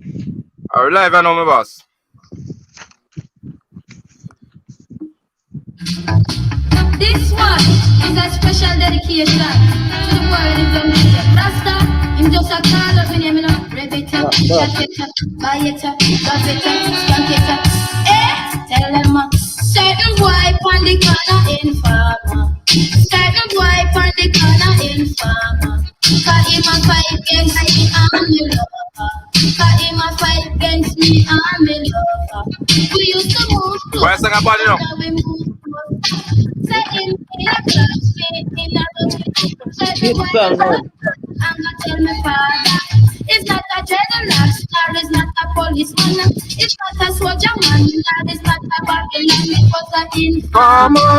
Are we live now, my boss? This one is a special dedication to the world in Jamaica. Rasta, him just a call up in him, you know. Rebecca, Shaketa, Bayeta, Gazeta, Skanketa. Tell them certain boy on the corner in farmer. Certain boy on the corner in farmer. Cause him a fight against me and me lover. Cause him a fight against me and me lover. We used to move close. Where's the body now? We move close. Say in a class, in a room. Say the boy I'm gonna tell my father. It's not a dreadlock star, it's not a policeman. It's not a soldier man, that is not a Babylon. It was a informer.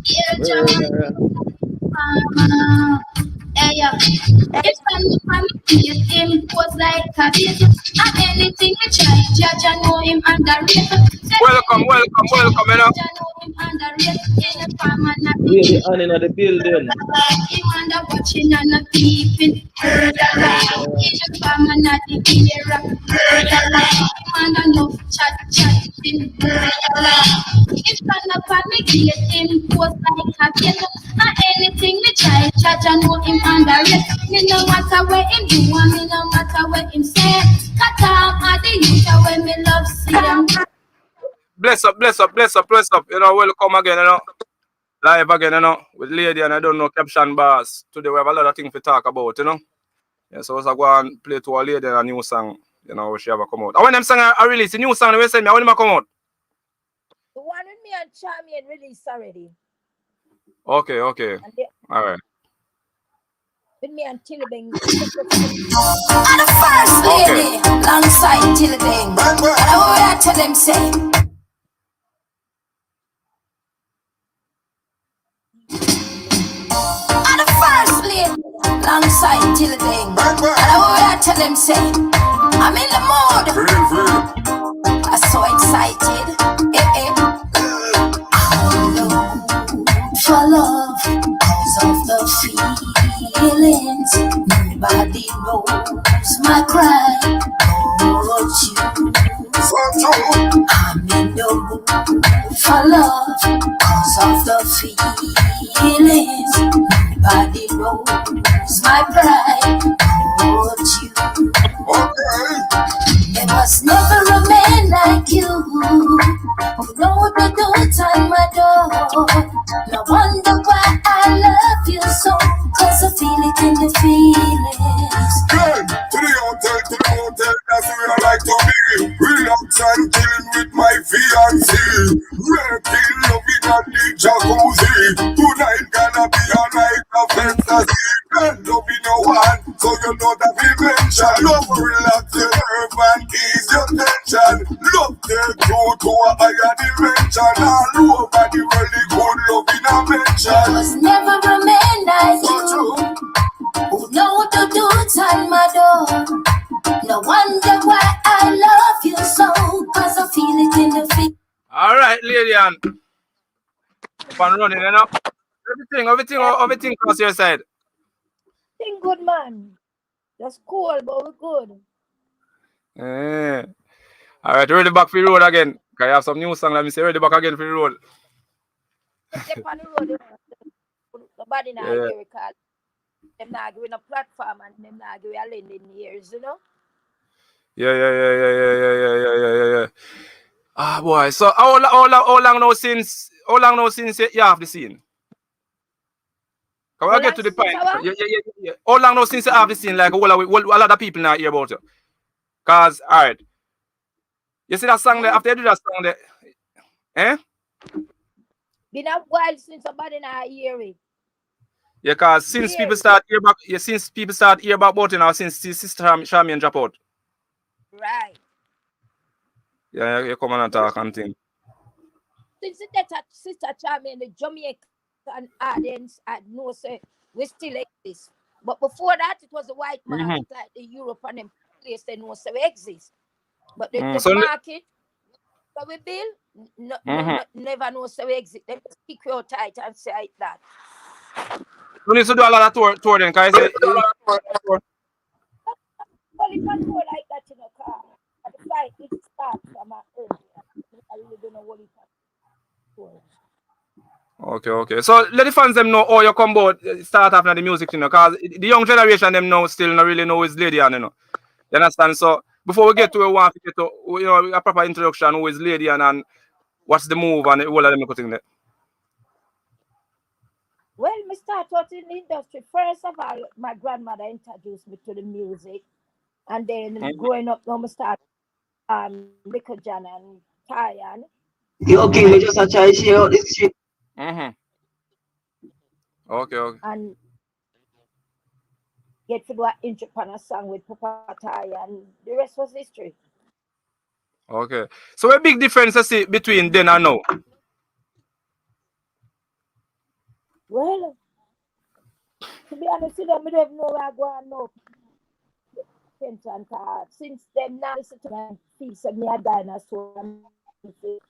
Yeah, farmer. Yeah. It's from him was like a bit. And anything we try, judge I know him underrated. Welcome, you know. Judge I know him underrated. In a farmer, not Really on in the building. him under watching and not keeping. In a farmer, not the era. Him under no chatting. It's from the family, him was like a bit. And anything we try, judge I know him underrated. Me no matter where him do, and me no matter where him say. Cut off at the youth when me love see them. Bless up. You know, welcome again, you know. Live again, you know, with lady and I don't know caption bars. Today we have a lot of things to talk about, you know. Yeah, so I go and play to a lady a new song, you know, she ever come out. And when them song I release a new song, they send me, when them come out? The one with me and Charmian released already. Okay. All right. With me and Tillibing. And the first lady, alongside Tillibing. And I tell them say. And the first lady, alongside Tillibing. And I tell them say. I'm in the mood. I'm so excited. For love, cause of the feelings. Nobody knows my cry but you. I'm in the mood for love, cause of the feelings. Nobody knows my pride but you. There was never a man like you who know the door on my door. No wonder why I love you so, cause I feel it in the feelings. Hey, to the hotel, that's where I like to be. Real outside chilling with my fiancé. Making love in a the jacuzzi. Tonight gonna be a night of fantasy. And love in no one, so you know that we mention. Love relax your nerve and ease your tension. Love take you to a higher dimension. All over the world, the good love in a mention. There was never a man like you who know the dudes on my door. No wonder why I love you so, cause I feel it in the feet. Alright, lady and up and running, you know. Everything across your side. Thing good, man. Just cool, but we're good. Alright, ready back for the road again. Can you have some new song? Let me say ready back again for the road. Step on the road, nobody now hear it, call. Them not giving a platform and them not giving a lending years, you know? Yeah. Ah, boy. So how long now since you have the scene? Can we get to the point? Yeah. How long now since you have the scene? Like a lot of people now hear about you. Cause alright. You see that song there after you do that song there? Been a while since somebody not hear it. Yeah, cause since people start hear about you now, since Sister Charmian drop out. Right. Yeah, you come and talk and thing. Since that Sister Charmian, the Jamaican audience, I know say we still exist. But before that, it was a white market like the Europe and them place they know so we exist. But the market that we build, never know so we exist. They keep you tight and say like that. You need to do a lot of tour then, cause well, if I know like that, you know, car, the fight it starts from early. I really don't know what it is. Okay. So let the fans them know how you come about start after the music, you know, because the young generation them now still not really know who is Lady Ann, you know. You understand? So before we get to where we want to get to, you know, a proper introduction, who is Lady Ann and what's the move and all of them thing there. Well, me start out in the industry. First of all, my grandmother introduced me to the music. And then growing up, now I start Little John and Tyan. Yo, King, we just a try to share out this shit. Okay. And get to do an intro on a song with Papa Tyan. And the rest was history. Okay. So a big difference I see between then and now. Well, to be honest with you, I don't know where I go and know. Since them now listen to my feet, so me a dinosaur.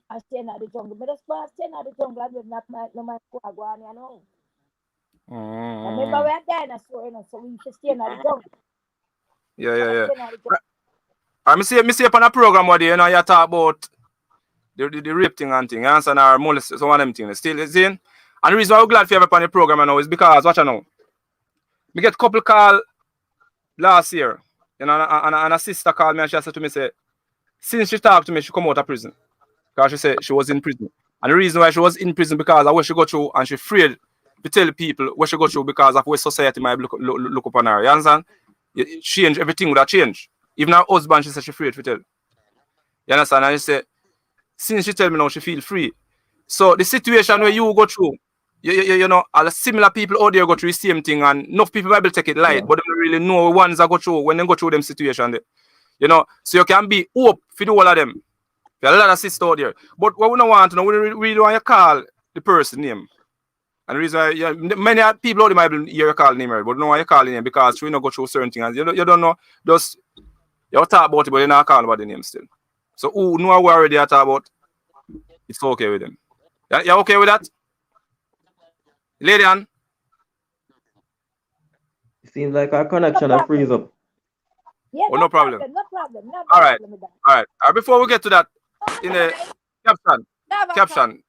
I stay in the jungle. But that's why I stay in the jungle. I don't have no my go on, you know. Remember we're a dinosaur, you know, so we should stay in the jungle. Yeah. I see upon a program where you know you talk about the rape thing and thing, you understand, or molest, so one of them things. Still seeing. And the reason why I'm glad for you upon the program now is because watch now. We get a couple call last year, you know, and a sister called me and she said to me, say, since she talked to me, she come out of prison. Because she said she was in prison. And the reason why she was in prison because of what she go through and she afraid to tell people what she go through because of what society might look upon her. You understand? Change, everything would have changed. Even her husband, she said she afraid to tell. You understand? And she said, since she tell me now, she feel free. So the situation where you go through, you know, all the similar people out there go through the same thing, and enough people might take it light, but they don't really know ones that go through when they go through them situation there. You know, so you can be hope for the whole of them. There are a lot of sisters out there. But what we don't want to know, we really want to call the person name. And the reason why many people out there might hear you call name, but don't know why you call the name because we don't go through certain things. You don't know, just you talk about it, but you're not calling about the name still. So who know what we already talk about, it's okay with them. You okay with that? Lady Ann? It seems like our connection has freeze up. Yeah, no problem. No problem. All right. Before we get to that, in the caption.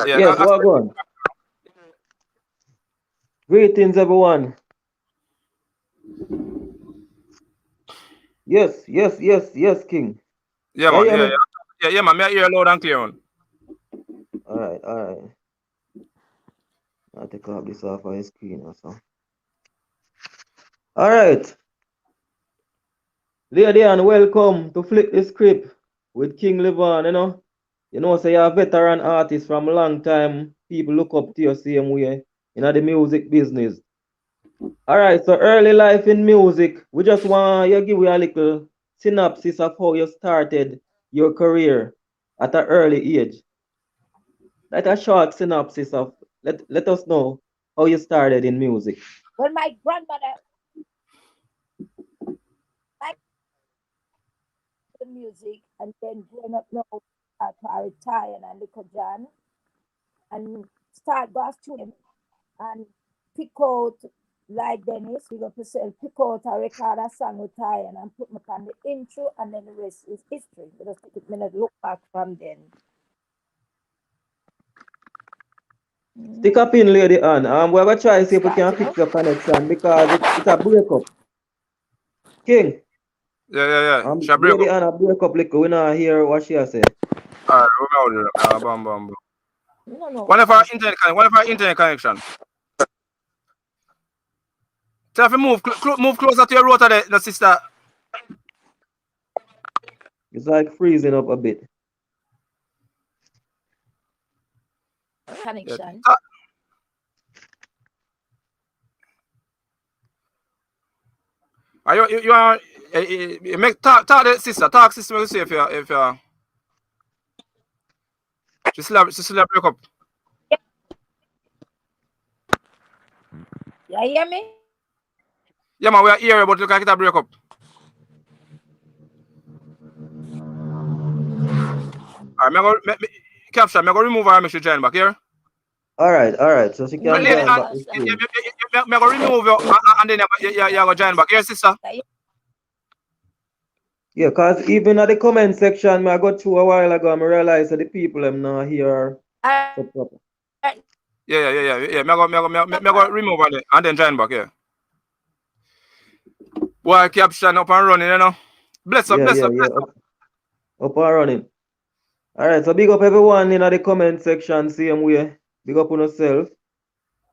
Yes, what on? Greetings, everyone. Yes, King. Yeah, man. Yeah, man. I hear you loud and clear on. All right. I'll take off this off my screen or so. All right. Lady Ann, welcome to Flip the Script with King lyvaughn, You know, say you're a veteran artist from a long time. People look up to you same way in the music business. All right, so early life in music. We just want you give you a little synopsis of how you started your career at an early age. Like a short synopsis of let us know how you started in music. Well, my grandmother liked the music, and then growing up now, I retired and Little John, and start go studio and pick out like Dennis, we go to sell, pick out a record a song with Tyan and put me on the intro, and then the rest is history. We just take a minute look back from then. Stick up in, Lady Ann. We have a try see if we can fix your connection because it's a breakup. King. Yeah. Lady Ann, a breakup little. We not hear what she has said. Alright, bam. One of our internet connection. So if you move closer to your router, the sister. It's like freezing up a bit. Connection. Are you make talk the sister. Talk sister. We'll see if you. She still break up. You hear me? Yeah, man, we are here, but look like it break up. Alright, caption. I'm going to remove her and she join back here. All right. So she can join back. I'm going to remove you and then you're going to join back here, sister. Yeah, cause even at the comment section, I got through a while ago, I realized that the people them not here so proper. Yeah. Me go remove on it and then join back, yeah. Boy, caption up and running, you know. Bless up. Up and running. Alright, so big up everyone in the comment section, same way. Big up on yourself.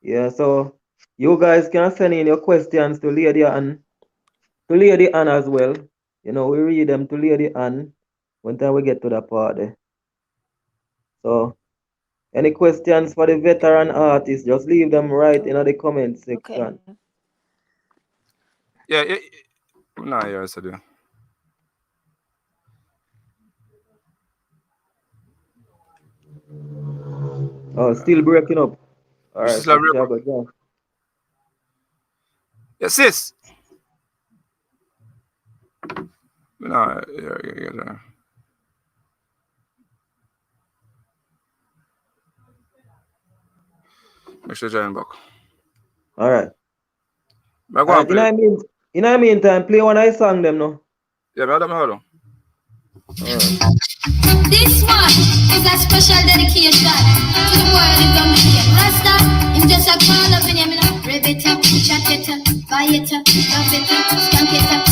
Yeah, so you guys can send in your questions to Lady Ann as well. You know, we read them to Lady Ann when time we get to that part there. So any questions for the veteran artist, just leave them right in the comment section. Okay. Yeah. Nah, yeah, I do. Oh, still breaking up. Alright, so yeah, sis. Nah, yeah. Make sure join back. Alright. Alright, in the meantime, play one I sang them now. Yeah, hold on. This one is a special dedication to the world is on here. Rasta, him just a call up in him, you know. Rev it up, chat it up, buy it up, love it up, skank it up.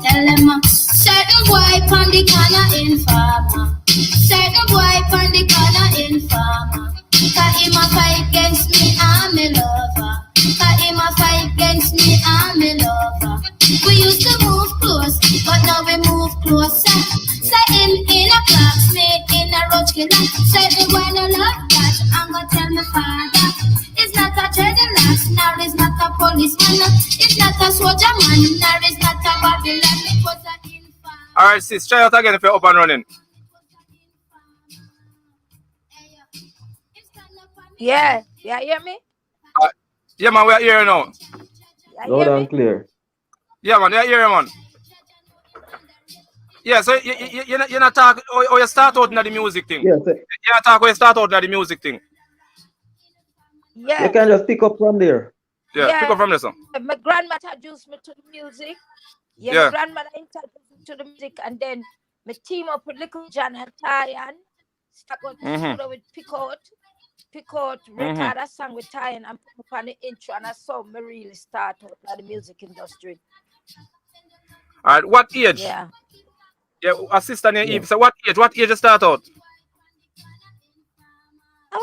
Tell them certain boy on the corner informer. Certain boy on the corner informer. Cause him a fight against me, I'm a lover. Cause him a fight against me, I'm a lover. We used to move close, but now we move closer. Say him in a classmate, in a roach killer. Say the boy no love that, I'm gonna tell my father. It's not a general, nor is not a policeman. It's not a soldier man, nor is not a Babylon. It was an infant. Alright, sis, try out again if you're up and running. Yeah, hear me? Yeah, man, we're here now. Loud and clear. Yeah, man, we're here, man. Yeah, so you're not talking, or you start out in the music thing. Yeah, you're not talking, or you start out in the music thing. Yeah. You can just pick up from there. Yeah, pick up from there, son. My grandmother introduced me to the music. Yeah, my grandmother introduced me to the music, and then me team up with Little John and Tyan. Start going to studio with Picot, record a song with Tyan and put up on the intro, and I saw me really start out in the music industry. Alright, what age? Yeah. Yeah, assistant Eve. So what age you start out? I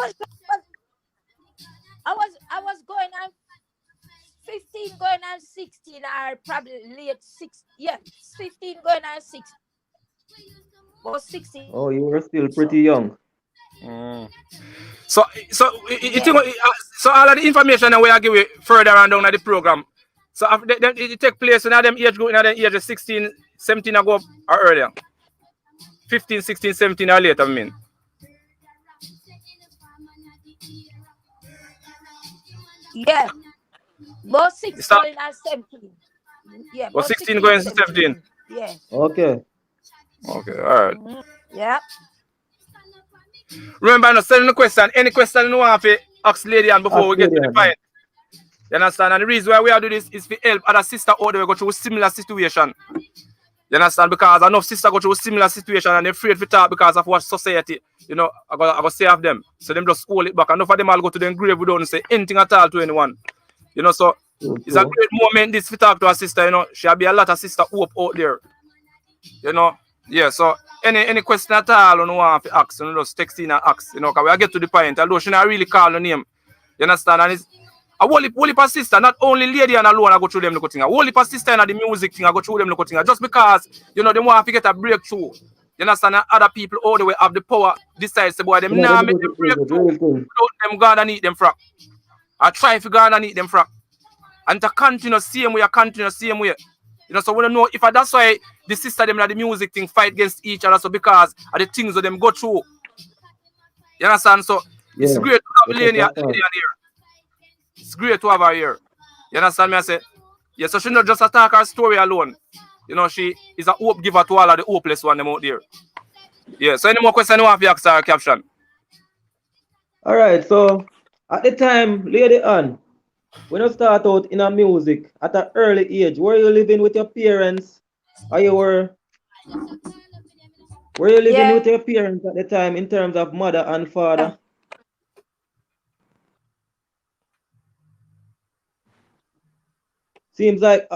was going on 15, going on 16, or probably late 6. Yeah, 15 going on 16. Or 16. Oh, you were still pretty young. So all of the information that we are giving further on down at the program. So it take place in them age group, in them age of 16, 17 ago or earlier. 15, 16, 17 or later, I mean. Yeah. About 6 going on 17. Yeah. About 16 going to 17. Yeah. Okay, all right. Yeah. Remember, no sending the question. Any question you want to ask Lady Ann before we get to the point. You understand? And the reason why we are doing this is to help other sisters out there go through a similar situation. You understand? Because enough sisters go through a similar situation and they're afraid to talk because of what society, I go say of them. So them just hold it back. Enough of them all go to the grave without say anything at all to anyone. So it's a great moment this to talk to a sister, She'll be a lot of sister hope out there. Yeah, so any question at all you want to ask, just text in and ask, because we get to the point, although she not really call her name. You understand? And it's a whole heap of sister, not only Lady Ann alone I go through them look thing. A whole heap of sister in the music thing I go through them look thing. Just because, they want to get a breakthrough. You understand? And other people all the way have the power decide say boy them nah make them breakthrough without them gonna need them frack. I try if you gonna need them frack. And to continue same way. So we don't know if that's why the sister them and the music thing fight against each other. So because of the things that them go through. You understand? So it's great to have Lady Ann here. It's great to have her here. You understand me? I say, yeah, so she not just attack her story alone. She is a hope giver to all of the hopeless one them out there. Yeah, so any more questions you want to ask her, caption? Alright, so at the time, Lady Ann, when you start out in a music at an early age, were you living with your parents or you were Were you living Yeah. with your parents at the time in terms of mother and father? Seems like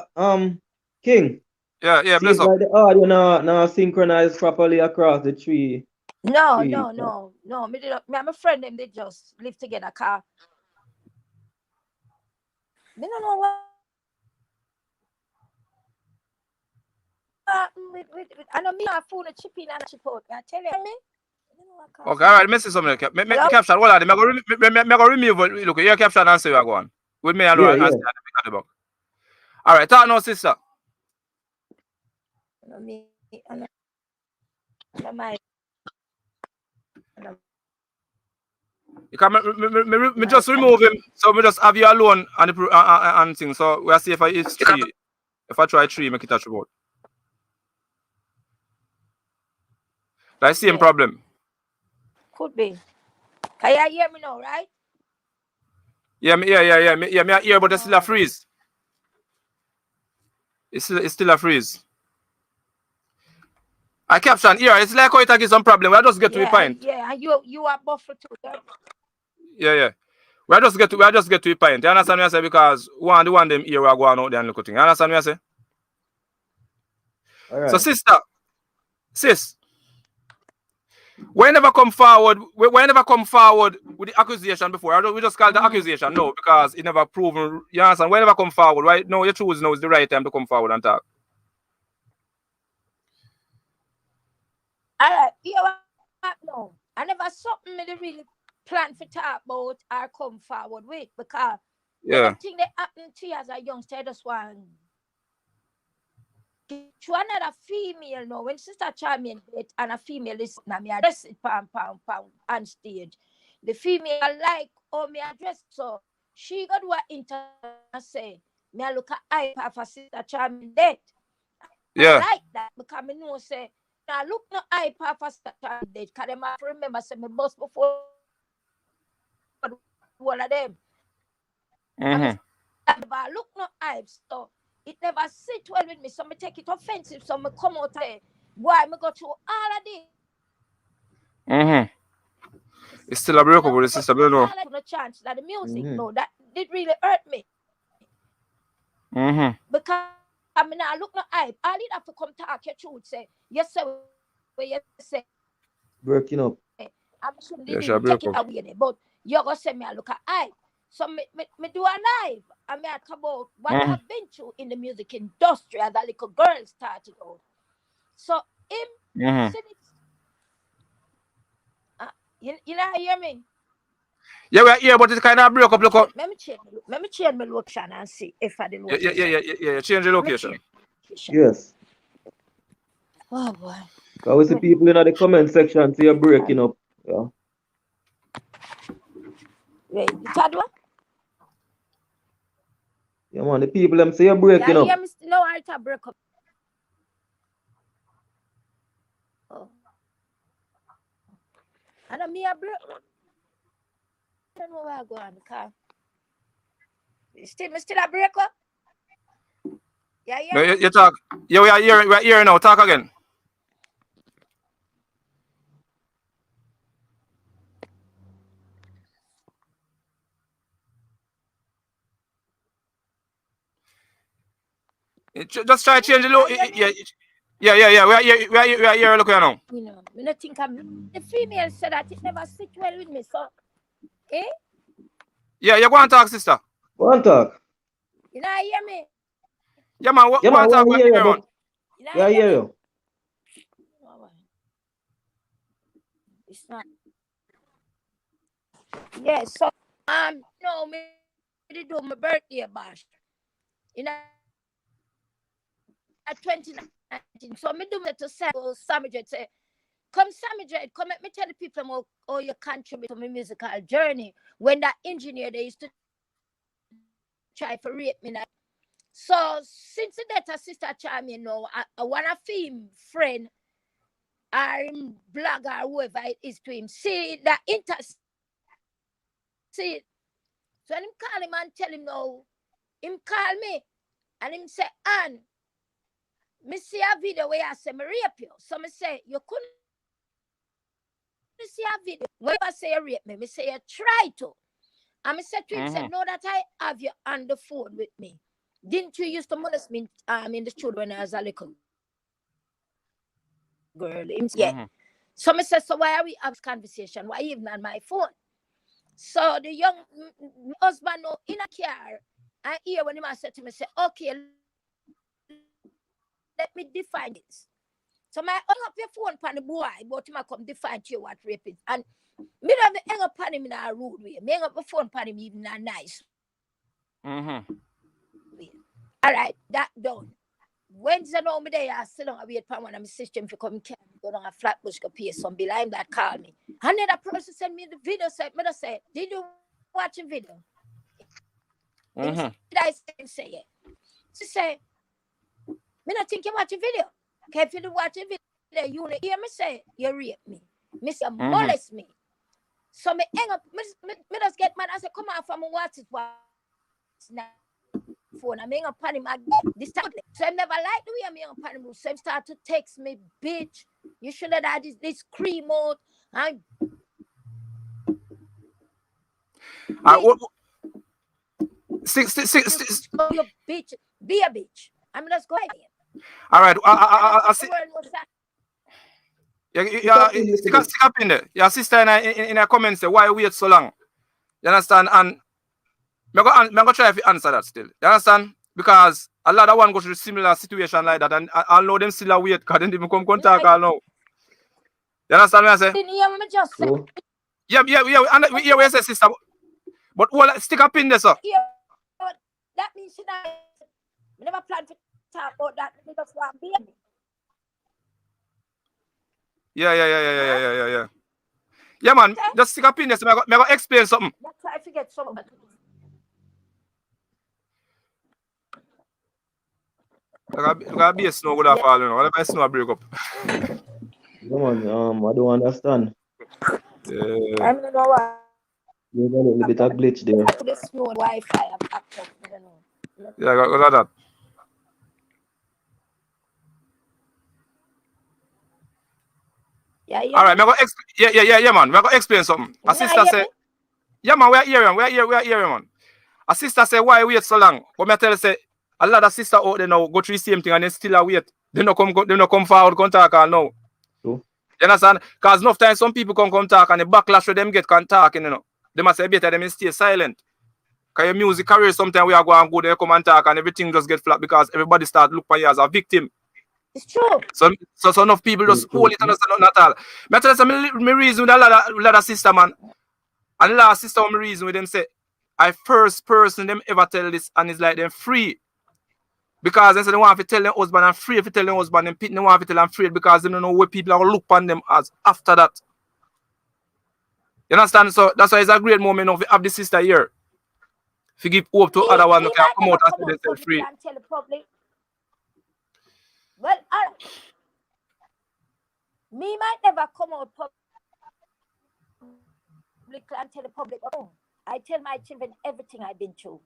King. Yeah, bless Seems up. like the audio now synchronized properly across the tree. No. tree. Me and my friend them they just live together. Car. Me don't know what. I know me and phone a chip in and a chip out. I tell you me. Okay, all right. Me see something. Me Hello? caption. Hold on. Me go remove. Look, your caption and say you are going with me alone Yeah, and say the book. All right, talk now, sister. Me, I know my. You can me just remove him, so me just have you alone and and thing. So we'll see if it's three. If I try three, make it touch about. That's the same problem. Could be. Can you hear me now, right? Yeah, me hear, but it's still a freeze. It's still a freeze. I caption here. It's like how it gives some problem. We'll just get to the point. Yeah, and you are buffer too. Yeah. We'll just get to the point. You understand what I say? Because the one them here we are going out there and look at things. You understand what I say? All right. So sis, we never come forward with the accusation before. We just call it the accusation, no, because it never proven. You understand? We never come forward, right? No, you choose now is the right time to come forward and talk. All right, you no. I never something me really plan for talk about or come forward with because Yeah. thing that happened to you as a youngster, I just want to another female now. When Sister Charmian did and a female listen to me address it pound on stage. The female like me address so she got what inter say me I look at I for Sister Charmian dead. Yeah. I like that because me know say now look no I for Sister Charmian dead because them I remember say me bus before one of them. Look no hypes, so it never sit well with me. So me take it offensive. So me come out there. Why me go through all of this? It's still a breakup with the sister, but no. No chance that the music, no, that did really hurt me. Because I mean, I look no hype. I did have to come talk your truth. Say yes, sir. You say breaking up. I'm sure they didn't take it away there, but you're gonna say me I look at hype. So me do a live. I mean, I talk about what I've been through in the music industry as a little girl started out. So him, you know, hear me? Yeah, we are here, but it's kind of break up. Look up. Let me change my location and see if I the location. Yeah. Change the location. Yes. Oh boy. Because we see people in the comment section say you're breaking up. Yeah. Wait, the third one? Yeah, man, the people them say you're breaking up. Yeah, no, I break up. Oh. And me a break. I don't know where I go on the car. Still a break up? Yeah. No, you talk. Yeah, we are here now. Talk again. Just try to change the look. Yeah. We are here. Look here now. You know, I think the female said that it never sit well with me. So, Yeah, you go and talk, sister. Go and talk. You know, hear me? Yeah, man. Go and talk. Yeah, I hear you. It's not. Yeah, so no, me did do my birthday bash. You know, at 2019. So me do it to Sammy Dread say, come Sammy Dread, come let me tell the people how you contribute to my musical journey. When that engineer they used to try to rape me now. So since that Sister Charmian now, I want a film friend or blogger or whoever it is to him. See that see. So him call him and tell him now, him call me and him say, Ann, me see a video where I say me rape you. So me say you couldn't see a video where I say you rape me say you try to. And me say to him, say, know that I have you on the phone with me. Didn't you used to molest me in the studio when I was a little girl? Yeah. So me say, so why are we have this conversation? Why even on my phone? So the young husband in a car, I hear when he said to me, say, okay, let me define this. So my hung up your phone pan the boy, but him come define to you what rape is. And me don't hang up on him in a rude way. Me hang up the phone pan him even in a nice way. All right, that done. Wednesday now me there, I sit down and wait for one of my system to come carry me go down a Flatbush to pay some behind that call me. Another person send me the video, said, me just say, did you watch the video? I say it. She say, me not think you watch a video. Okay, if you do watch a video, you wanna hear me say, you rape me. Me say, molest me. So me hang up, me just get mad. I say, come on from watch it now. Phone. I'm hang up on him again. This time. So I never liked the way I'm hang up on him. So he start to text me, bitch. You should have had this cream out. And you bitch. Be a bitch. I'm just going. All right. I see. Stick up in there. Your sister in her comments say, why wait so long? You understand? And I'm going to try to answer that still. You understand? Because a lot of one go through similar situation like that, and I know them still wait because they didn't come contact all now. You understand what I say? Yeah. And we hear what you say, sister. But stick up in there, sir. Yeah, that means she never plan to talk about that because I'm baby. Yeah. Yeah, man. Okay. Just stick up in there. So I'm going to explain something. That's why I forget something. Look at be a snow good have fallen. What if I snow break up? Come on, I don't understand. Yeah. I don't know why. There's a little bit of glitch there. The snow Wi-Fi I don't know. Yeah, got that. Yeah. All right, yeah, man. We're going to explain something. A sister say, yeah, man, we're hearing, man. A sister say, why wait so long? But me tell you, say, a lot of sisters out there now go through the same thing and they still wait. They don't come forward, come talk all now. True. You understand? Because enough time some people come talk and the backlash with them get talking, you know. They must say better them stay silent. Because your music career sometimes we are going go there, come and talk and everything just get flat because everybody start look for you as a victim. It's true. So enough people just hold it and understand not at all. Me tell you, me reason with a lot of sister, man. And last sister, me reason with them say, I first person them ever tell this and it's like them free. Because they say they want to tell their husband I'm free if you tell their husband and Pete they want to tell them free because they don't know what people are going to look on them as after that. You understand? So that's why it's a great moment of have the sister here. If you give hope to other ones who can come out and say themselves free. And tell the public. Well, me might never come out public and tell the public. Oh, I tell my children everything I've been through.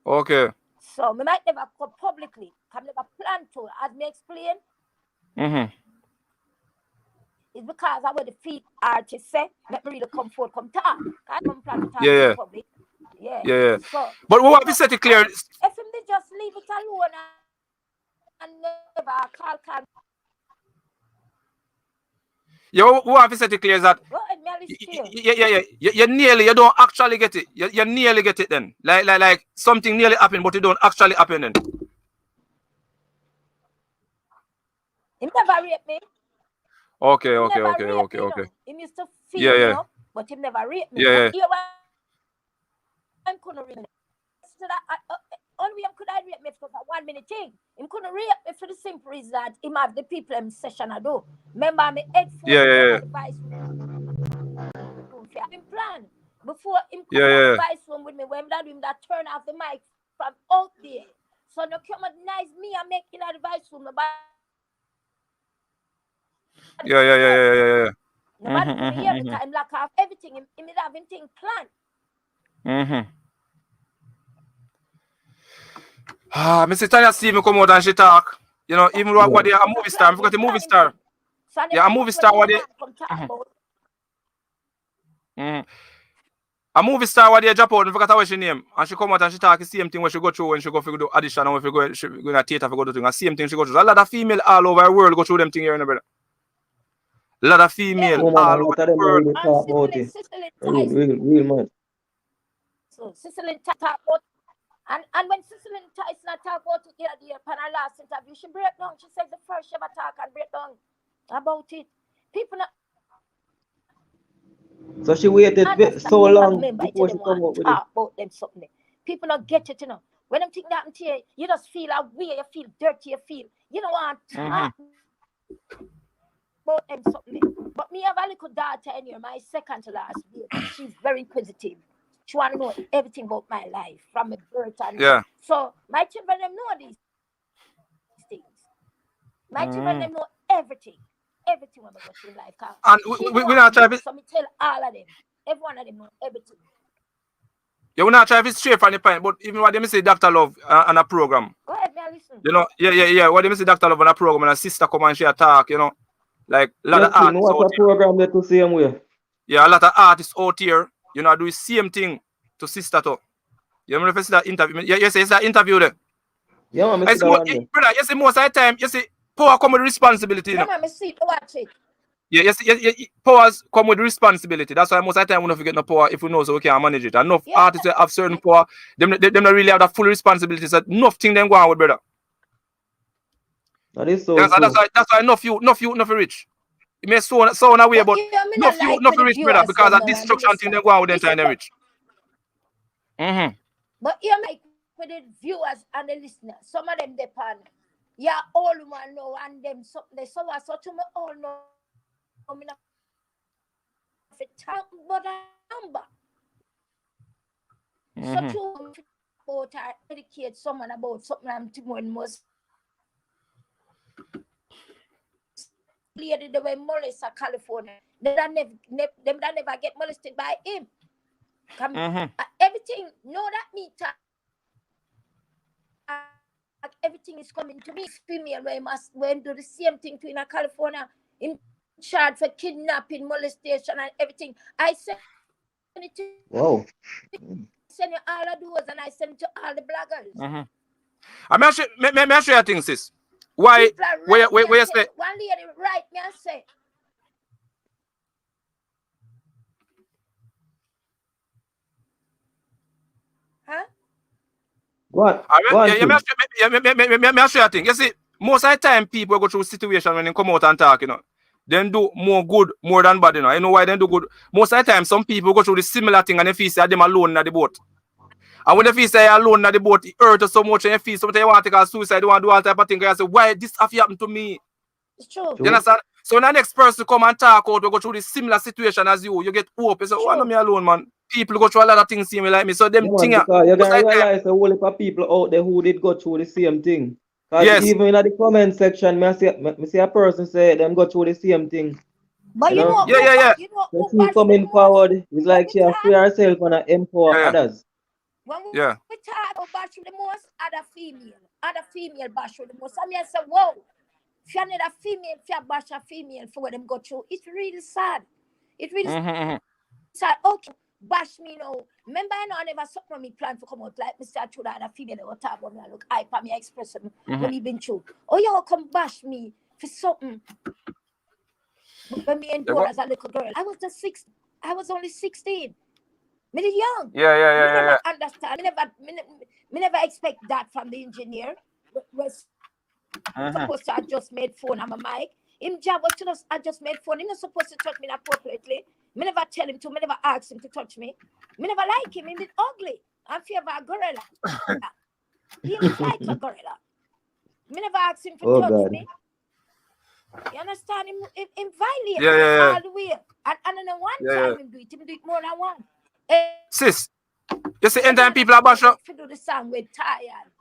Okay. So we might never come publicly. Come never plan to. As me explain. It's because I want the feet artists say, let me really come forward, come talk. I don't plan to talk to the public. Yeah. So, but we want to set it clear. If they just leave it alone and never call. Yeah, we want to set it clear that you don't actually get it. You nearly get it then. Like something nearly happened, but it don't actually happen then. He never raped me. Okay. He used to feel, but he never raped me. Yeah. I couldn't rape me. So that only him could I rape me for 1 minute thing. He couldn't rape me for the simple reason that he have the people in session I do. Remember me headphones advice. I've been planned before him come to advice room with me when that him that turn off the mic from out there. So no come and nice me and make in advice room about. Yeah. Nobody could hear me because him lock off everything. He made everything planned. Mr. Tanya Steve come out and she talk. You know, even what they are a movie star. I forgot the movie star. Yeah, a movie star. What they? A movie star what they drop out, I forgot what she name. And she come out and she talk the same thing when she go through when she go for do audition and when she go in a theater for go do thing. The same thing she go through. A lot of female all over the world go through them thing here, brother. A lot of female all over the world. Real man. So Cicely talk about and when Cicely Tyson talk about it the other day upon her last interview, she break down. She said the first she ever talk and break down about it. People not. So she waited so long before she come up with it. About them something. People don't get it, you know. When I'm thinking that to you, you just feel a way, you feel dirty, you don't want to talk about them something. But me have a little daughter in here, my second to last baby. She's very inquisitive. She want to know everything about my life from my birth and so my children them know these things. My children them know everything. Everything when I go through life. And we not try to. So me tell all of them. Every one of them know everything. Yeah, we not try to straight from the point, but even what they say Dr. Love on a program. Go ahead, me listen. You know, yeah. What they say Dr. Love on a program and a sister come and she talk, you know. Like a lot of artists out here. Program that to same way. Yeah, a lot of artists out here, you know, do the same thing to sister too. You remember that interview? Yeah, you say it's that interview there. Yeah, man, brother, you see most of the time, you see power come with responsibility. You know? Yeah, see, watch it. Yeah, powers come with responsibility. That's why most of the time we don't forget no power if we know so we can manage it. Enough artists have certain power, them don't really have that full responsibility. So enough thing them go on with, brother. That is so. That's why enough rich. It may sound away, but enough rich, brother, because of destruction thing they go on with the entire rich. But you make with the viewers and the listeners, some of them depend. Yeah, all women know and them so they so to me all know. I'm not but a number. So to about educate someone about something I'm doing most lady the way molested California. They never get molested by him. Everything know that me everything is coming to me. Female where must do the same thing to in California in charge for kidnapping, molestation, and everything. I send it to send you all of those, and I send it to all the bloggers. I may show you things, sis. Why? Where you say? One lady right me and say. Huh? What? May I show you thing. You see, most of the time people go through situation when they come out and talk, you know. Then do more good more than bad, you know. You know why they do good? Most of the time, some people go through the similar thing and they feel say them alone in the boat. And when they feel say alone in the boat, it hurts so much and you feel sometimes you want to take a suicide, you want to do all type of things. And you say, why this have happened to me? It's true. You understand? So when the next person come and talk out, we go through the similar situation as you get hope. You say, why not me alone, man? People go through a lot of things same like me. So them things. You can realize a whole heap of people out there who did go through the same thing. Yes. Even in the comment section, I see a person say them go through the same thing. But you know, You know, she coming forward, it's like she has free herself and empower others. When we talk about bashing the most, other female bash the most. I mean, I say, whoa, if you're not a female, if you bash a female for what them go through, it's really sad. It's really sad. Okay, bash me now. Remember, I never something me plan to come out like Mr. Chuda and a female or talk about me. I look, I for me express when he been through. Oh, you come bash me for something. When me and as a little girl, I was only 16. Me young. Yeah. Understand. Me never expect that from the engineer. Was supposed to adjust made phone on my mic. Him job was to just adjust made phone. He not supposed to touch me appropriately. Me never tell him to. Me never ask him to touch me. Me never like him. He been ugly. I'm fear of a gorilla. He look like a gorilla. Me never ask him to touch me. You understand? Him violate all the way. And then one time him do it more than one. Sis, you see, anytime people are bash up. To do the song with tired.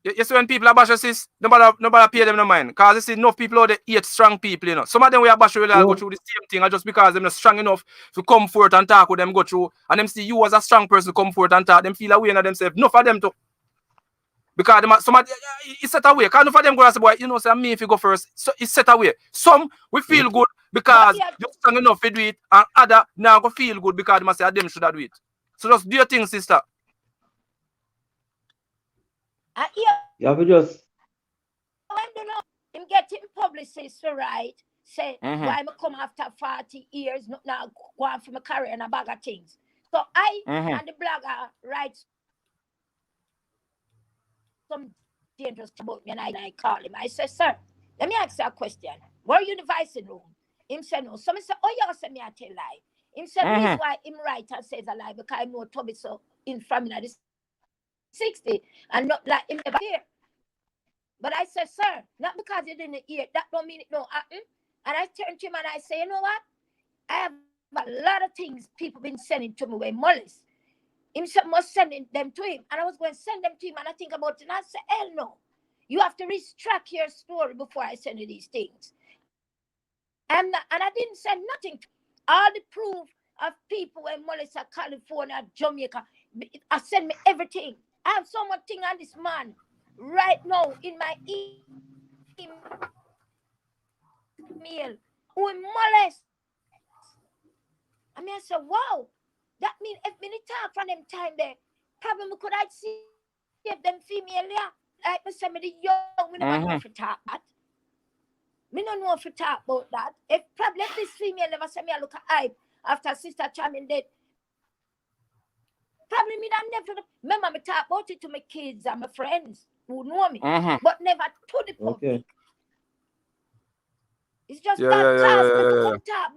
You see, when people are bash up, sis, nobody pay them no mind. Because you see, enough people out there hate strong people, you know. Some of them we are bash really go through the same thing, and just because they're not strong enough to come forth and talk with them, go through, and them see you as a strong person come forth and talk, them feel away in themselves. Enough of them too. Because somebody it's set away. Can't for them go and say, boy, you know, say me if you go first. So it's set away. Some we feel good because you're strong enough to do it, and other now go feel good because they must say them should have do it. So just do your thing, sister. You have to just him getting publicist right. Say why me come after 40 years, not now go on for my career and a bag of things. So I and the blogger write some dangerous about me, and I call him. I say, sir, let me ask you a question. Were you in the vice room? Him say no. So I say, oh, you say me I tell lie. Him say the reason why him write and says a lie because I know Toby so in from the 60 and not like him never here. But I said, sir, not because you didn't hear, that don't mean it no happen. And I turn to him and I say, you know what? I have a lot of things people been sending to me with mollies. Him must sending them to him. And I was going to send them to him and I think about it and I said, hell no. You have to retract your story before I send you these things. And I didn't send nothing. All the proof of people in Mollis, California, Jamaica, I send me everything. I have so much thing on this man right now in my email. Who molest. I mean, I said, wow. That means if me talk from them time there, probably could I see if them female there. Like me say, me the young, me never know if to talk that. Me don't know if to talk about that. If probably if this female never say me I look at hype after Sister Charming dead. Probably me that never remember me talk about it to my kids and my friends who know me, but never to the public. okay. It's just that chance me to come talk.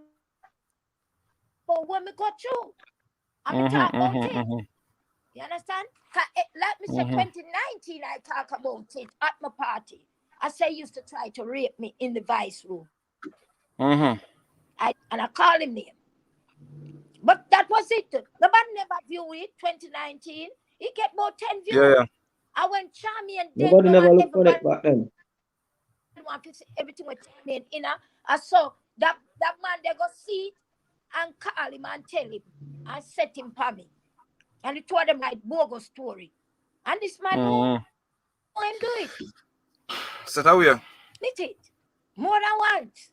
But when me go through, and me talk about it. You understand? Like me say 2019 I talk about it at my party. I say he used to try to rape me in the vice room. And I call him name. But that was it. The man never viewed it, 2019. He get about 10 views. Yeah. I went Charmy and Nobody never looked for it back then. Everything was Charmy and inner. I saw that man they go see it and call him and tell him and set him for me. And he told them like bogus story. And this man know him do it. Set away. It. More than once.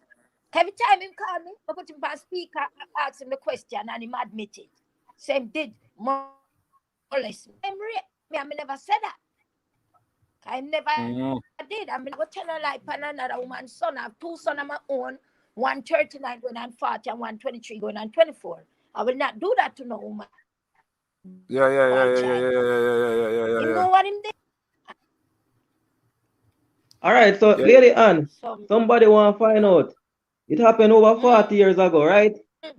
Every time him call me, I put him on speaker and ask him the question and him admit it. Same did more or less. Him rape me, I never said that. I never did. I mean, what tell her like another woman's son. I have two sons of my own, 139 going on 40 and 123 going on 24. I will not do that to no woman. Yeah. You know what him did? All right, so Lady Ann, somebody want to find out. It happened over 40 years ago, right?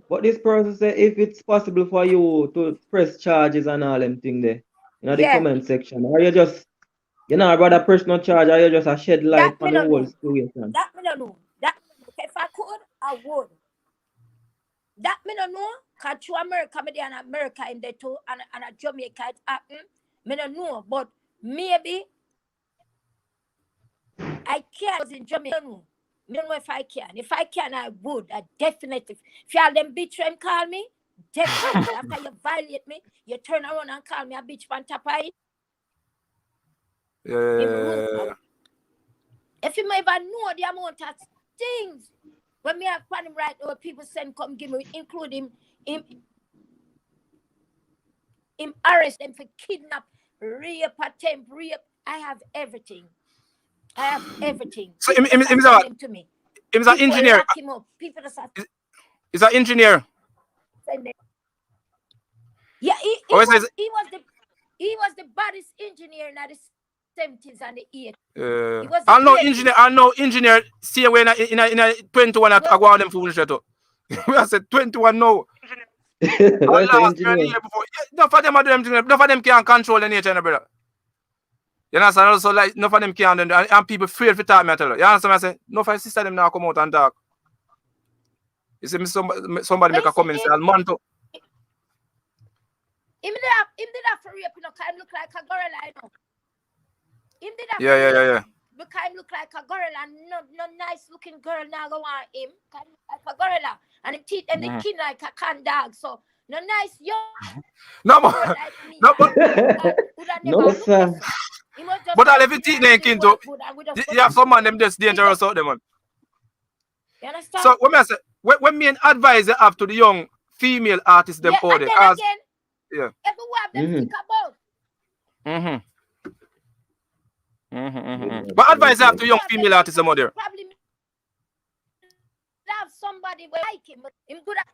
But this person said if it's possible for you to press charges and all them thing there in the comment section, or you just, rather press no charge, or you just a shed light on the whole situation. That me don't know. If I could, I would. That me don't know. Cause to America, me there in America in there too, and a Jamaica it happen. Me don't know, but maybe I can't. Was in Jamaica. I don't know if I can. If I can, I would. I definitely. If y'all them bitch and call me, definitely. After you violate me, you turn around and call me a bitch on top of it. Yeah. If you may ever know the amount of things when me have found him right now, people send come give me, including him arrest them for kidnap, rape, attempt, rape. I have everything. So him to me. He's an engineer. People just have he's an engineer. Yeah, he was the baddest engineer in the 70s and the 80s. I know engineer see when in a 21 at go on them foolish too. We have said 21 now. Enough of them are doing enough of them can't control the nature, brother. You understand? Also, like enough of them can't and people afraid to talk me. I tell you. You understand? I say, no, for sister them now come out and talk. You see, somebody make a comment say, man to. Him did that for rape, kind of look like a gorilla, I know. Him did that Yeah. Because him look like a gorilla, no nice looking girl now go on him. Kind of look like a gorilla. And him teeth and the kin like a can dog. So no nice young no, girl like me. No, sir. He was just But all like, everything "Yeah, they we can work do. good and we just You have some man them just pick dangerous up." out them, man. You understand? So when I say when me and advise you have to the young female artists them Yeah, out and there, then cause again, yeah. everyone have them stick about. But advise you have to young Everyone have them female artists stick them out there. probably have somebody will like him, but him good at.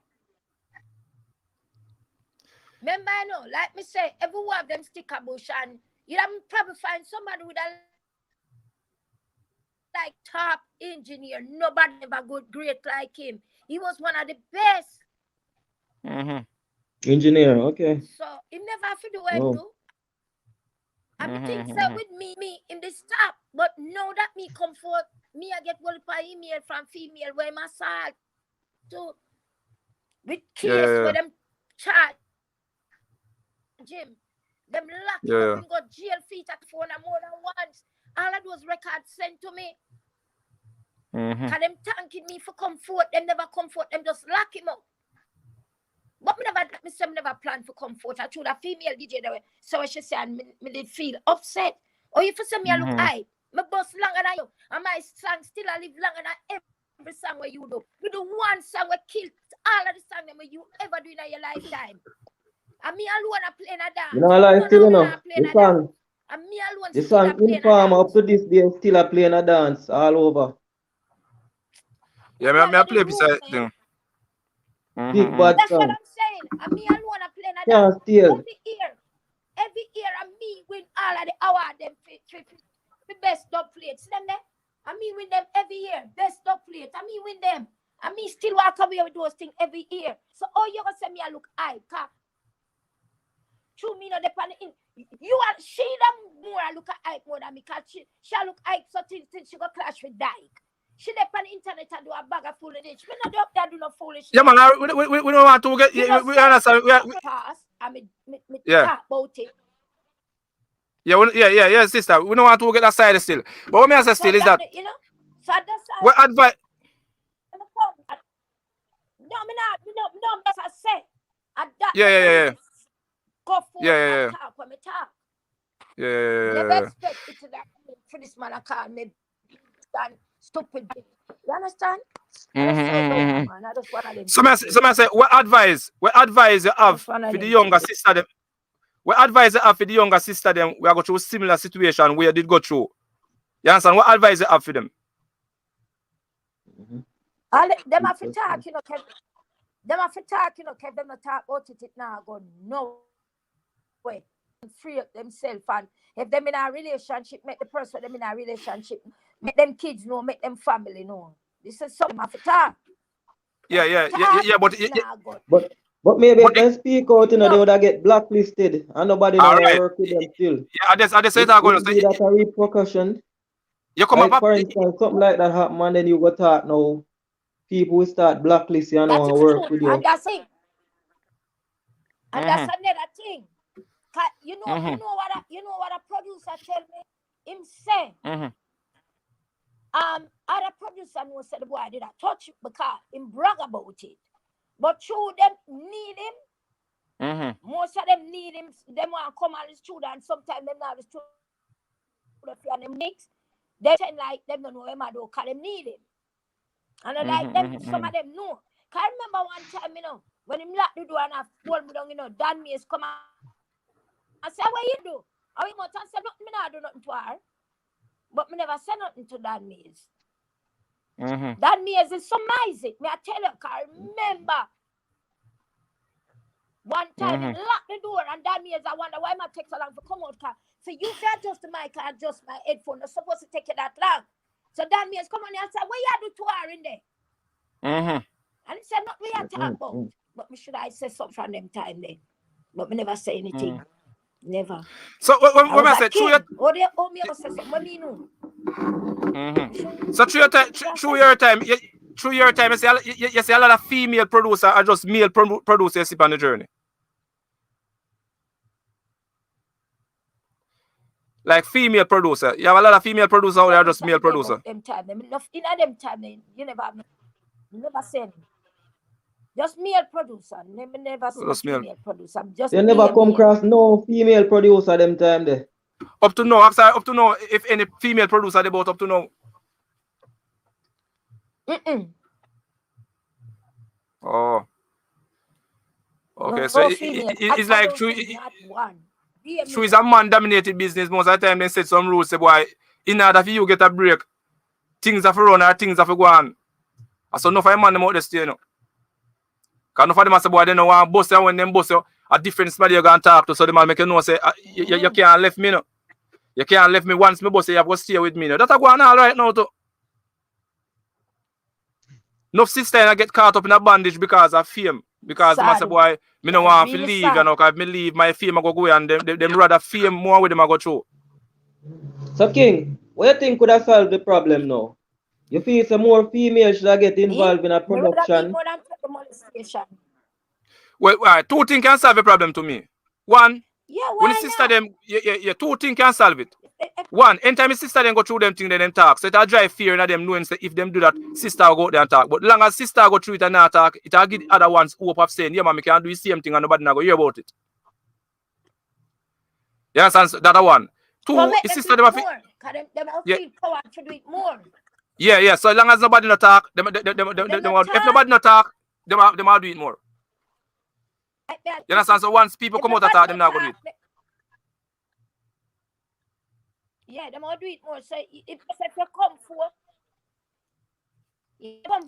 Remember, I know, like me say, everyone have them sticker bush, and you have probably find somebody with a like top engineer. Nobody ever good great like him. He was one of the best. Engineer, okay. So he never have to do what Oh. do. I think so with me in the stop, but now that me comfort, me I get one per email from female where my side to with case where them charge Jim. Them lock him up and got jail feet at phone and more than once. All of those records sent to me. Cause them thanking me for comfort, them never comfort, them just lock him up. But me never plan for comfort. I told a female DJ that way. So she said, me did feel upset. Or if you say me I look high, my boss longer than you. And my song still I live longer than every song where you do. You do one song where kill all of the songs that you ever do in your lifetime. And me alone I play a dance. You know, like still, you know, the song, and me alone the still song Informer up to this day still a playing a dance all over. Yeah, me I play beside them. Big bad That's song. what I'm saying. And me alone I play a Yeah, dance. still. Every year, and me win all of the award them the best dub plates. Them there. And me win them every year. Best dub plate. And me win them. And me still walk away with those things every year. So all you gonna say me I look high, car. True me no depend in you and she them more I look at high more than me cause she look high so till she go clash with Dyke. She depend internet and do a bag of foolishness. We not do up there do no foolishness. Yeah, man, we don't want to get we understand. Pass and me Yeah. talk about it. Yeah, sister. We don't want to get that side still. But what me say still is that you know, so that's what advice. No, as I say. Yeah. Go forward and talk when me talk. Never expect it to that for this man I call me stupid. You understand? Some say what advice you have for the younger sister them. What advice you have for the younger sister them we are going through a similar situation where they did go through. You understand? What advice you have for them? Them have to talk, you know, Kev. Them have to talk, you know, Kev. Them not talk about it now. Go no way. Free up themselves, and if them in a relationship, make the person them in a relationship, make them kids know, make them family know. This is something have to talk. Yeah, but maybe if they speak out, you know, they would have get blacklisted and nobody know work with them still. Yeah, I just say that going to say that a repercussion. You come like up, for instance, something like that happen, and then you go talk now. People will start blacklisting and want to work with you. And that's it. And that's another thing. You know what a producer tell me? Him say, other producer know said the boy did a touch it because him brag about it. But true them need him. Most of them need him. Them want to come on the studio and sometimes them not the studio and them mix. They tend like them don't know him I do because them need him. And I like them, some of them know. Cause I remember one time, you know, when him lock the door and I fall me down, you know, Dan Mays come out. I said, what you do? I went and said, nothing, me not do nothing to her. But me never said nothing to Dan Mays. Dan Mays is some Isaac. Me I tell you, cause I remember one time he locked the door and Dan Mays, I wonder why my take so long to come out. Cause so you can adjust the mic and adjust my headphone. It's supposed to take you that long. So Dan Mays come on and said, what you do to her in there? And he said, not we are talking about. But me should I say something from them time there. But me never say anything. Never. So when I say true they owe me say something, what me know? So through your time, you see a lot of female producers are just male producers on the journey. Like female producer. You have a lot of female producers out there, just male producer. Them time, you never say just male producer. Never say female producer. They never come across no female producer them time there. Up to now, I'm sorry, up to now, if any female producer they bought up to now. Oh. Okay, No, so no female. it's like true. Not one. True, it's a man-dominated business. Most of the time, they set some rules. Say, boy, in order for you get a break, things have to run or things have to go on. So enough of man them out there stay, you know. Because enough of them say, boy, they know want boss you, when them boss you, a different somebody you going to talk to, so the man make you know, say, you can't left me, no. You can't left me once me boss you have to stay with me, no. That's a go on all right now, too. Enough sister get caught up in a bandage because of fame. Because them say, boy, me no want to leave, you know, because if me leave, my fame I go away, and them rather fame more with them I go through. So King, what you think could have solved the problem now? You feel some more females should get involved in a production? More than molestation. Well, two things can solve the problem to me. One, Yeah, when why the sister not? them, two things can solve it. One, anytime the sister them go through them things, they them talk. So it'll drive fear in them knowing say if them do that, sister will go out there and talk. But long as sister go through it and not talk, it'll give other ones hope of saying, yeah, man, we can do the same thing and nobody not go hear about it. You understand? So that's one. Two, the sister them have them feel power to do it more. Yeah. So long as nobody not talk, if nobody not talk, them will do it more. You understand? So once people come out and talk, them not go do it. Yeah, them will do it more. So if you come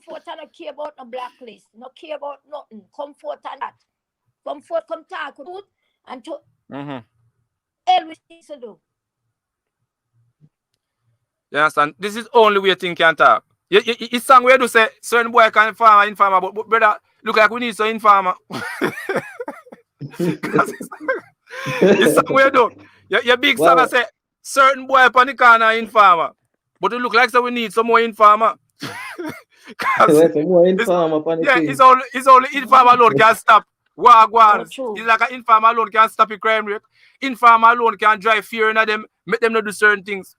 forth and not care about no blacklist, not care about nothing. Come forth and that. Come forth, come talk with and to hell with things to do. You understand? This is only way thing can talk. It's song where you say certain boy can informer, but brother, look like we need some informer. It's song where you do. Your big song I say certain boy upon the corner informer. But it look like so we need some more informer. It's only informer alone can stop. It's like an informer alone can stop a crime rate. Informer alone can drive fear in them, make them not do certain things.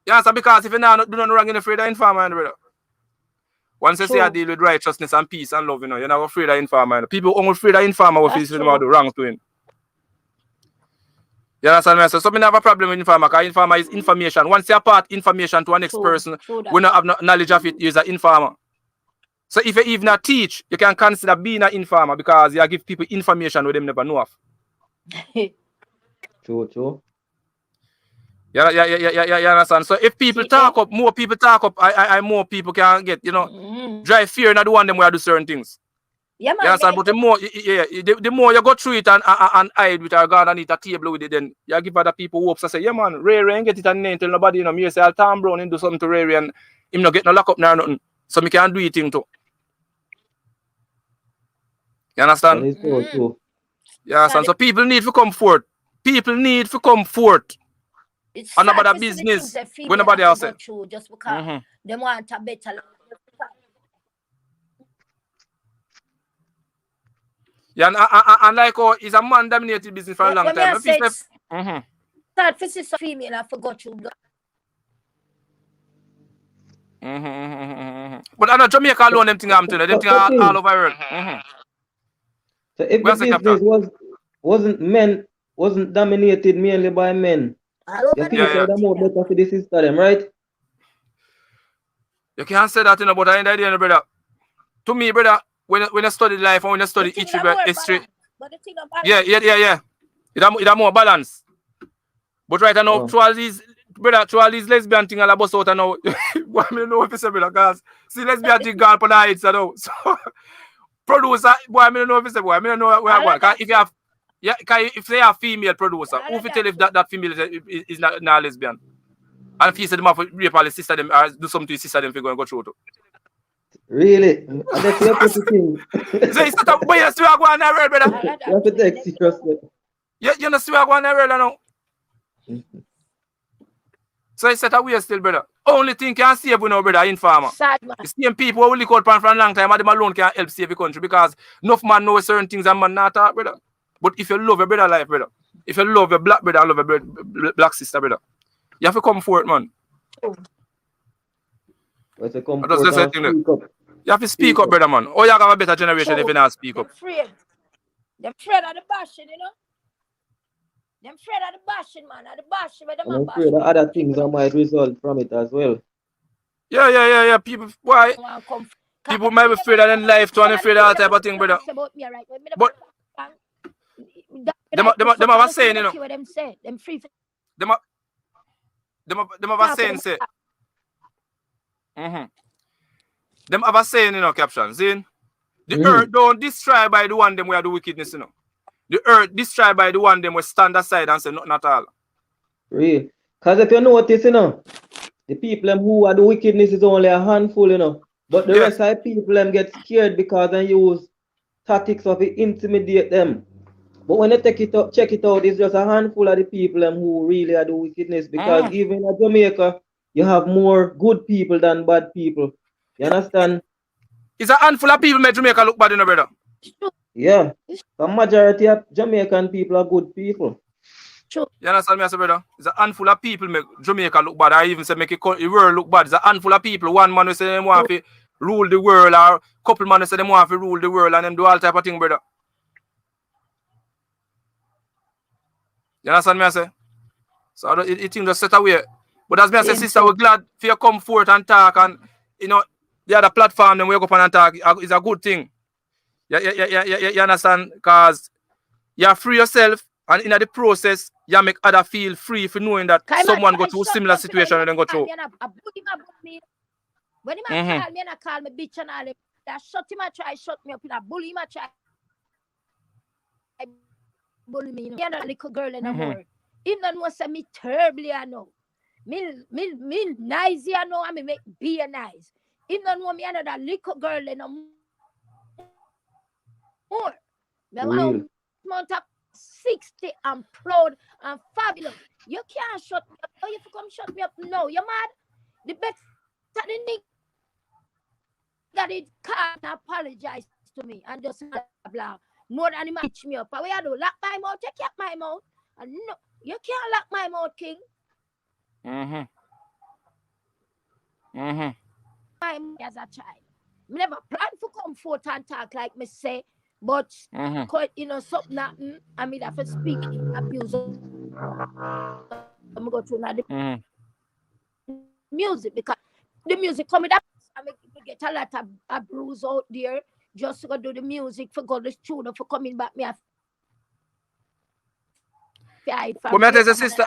You understand? Because if you now do nothing wrong, you're afraid of informer, brother. Once you say I deal with righteousness and peace and love, you know, you're not afraid of informer. People only afraid of informer if you do wrong to him. You understand? So we have a problem with informer because informer is information. Once you impart information to a next person, we don't have no knowledge of it, you're an informer. So if you even teach, you can consider being an informer because you give people information where them never know of. True. Yeah, understand? So if people talk up, more people talk up, I more people can get, you know, drive fear not the one them where I do certain things. Yeah, man. You understand? But the more you go through it and hide with our God and eat a table with it, then you give other people hopes. I say, yeah, man, Ray and get it and name tell nobody, you know, me say, I'll Tom Brown and do something to Ray and him not get no lock up nor nothing. So me can do it thing too. You understand? That is so true. You understand? So people need to come forth. People need to come forth. It's and about the business when nobody else said. Just because they want a better life. Yeah, and like it's a man-dominated business for a long time. Start for sister female, I forgot you. But I know Jamaica alone, them thing I'm telling you, them thing all over the world. So if the business wasn't dominated mainly by men, you feel the more better for the sister them, right? You can't say that, you know, but I ain't idea, brother. To me, brother, when I study life and when I study history, yeah. It have more balance. But right now, through all these lesbian things all about out and now, I know if you say, brother, because see lesbian thing gone on the heights, you know. So producer, boy, I don't know if you say, boy, I don't know where I want. If you have if they have female producer, who will tell if that female is not lesbian? And if he said them have to rape all his sister them or do something to his sister them if you're going to go through to. Really? That's your thing. So it's not a boy, you still go on the road, brother. You have to take seriously. You know still go on the road now. So it's set away still, brother. Only thing can save you now, brother, informer. The same people who will look out for a long time, and them alone can help save the country because enough man know certain things and man not talk, brother. But if you love your brother life, brother, if you love your black brother, love your black sister, brother, you have to come forward, man. You have to come forward and speak up. You have to speak up, brother, man. Or you have a better generation if you not speak up. They're afraid of the passion, you know? Them afraid of the bashing, man. Of the bashing, where them I'm a bash afraid that people. other things that might result from it as well. Yeah. People, why? Want come. People might be afraid of their life too and afraid of that type of thing, brother. About me, right? But them have a saying, you know. What them say? Them free. Them have a saying, say. Them have a saying, you know, caption. Zin. The earth don't destroy by the one them where do wickedness, you know. The earth destroy by the one them will stand aside and say nothing at all. Real. Because if you notice, you know, the people them who are the wickedness is only a handful, you know. But the rest of the people them get scared because they use tactics of it intimidate them. But when they check it out, it's just a handful of the people them who really are the wickedness. Because even in Jamaica, you have more good people than bad people. You understand? It's a handful of people make Jamaica look bad, you know, brother. Yeah. The majority of Jamaican people are good people. You understand me, brother? It's a handful of people make Jamaica look bad. I even say make the world look bad. It's a handful of people. One man who say they want to rule the world, or a couple man who say they want to rule the world, and them do all type of thing, brother. You understand me, I say? So it thing just set away. But as me I say, sister, we're glad for you come forth and talk, and you know the other platform then wake up and talk is a good thing. You understand? Because you free yourself, and in the process, you make other feel free for knowing that someone go through a similar situation and then go through. When he call me and I call me bitch and all that, shut him and try shut me up in a bully him and try bully me. You know, you're not a little girl anymore. Him don't know say me terribly I know. Me nice I know, I me make be nice. Him don't know me another little girl anymore. Me month up 60 and proud and fabulous. You can't shut me up. Oh, you come shut me up. No, you're mad. The better the nigga that it can't apologize to me and just blah blah. More than him teach me up. What you do? Lock my mouth, you kept my mouth. And no, you can't lock my mouth, king. I'm as a child. Me never plan to come forth and talk like me say, but you know something happen. I mean have to speak abuse. I'm go to the music because the music coming up. I mean we get a lot of bruise out there just to go do the music for go the studio for coming back me. But me tell you, sister,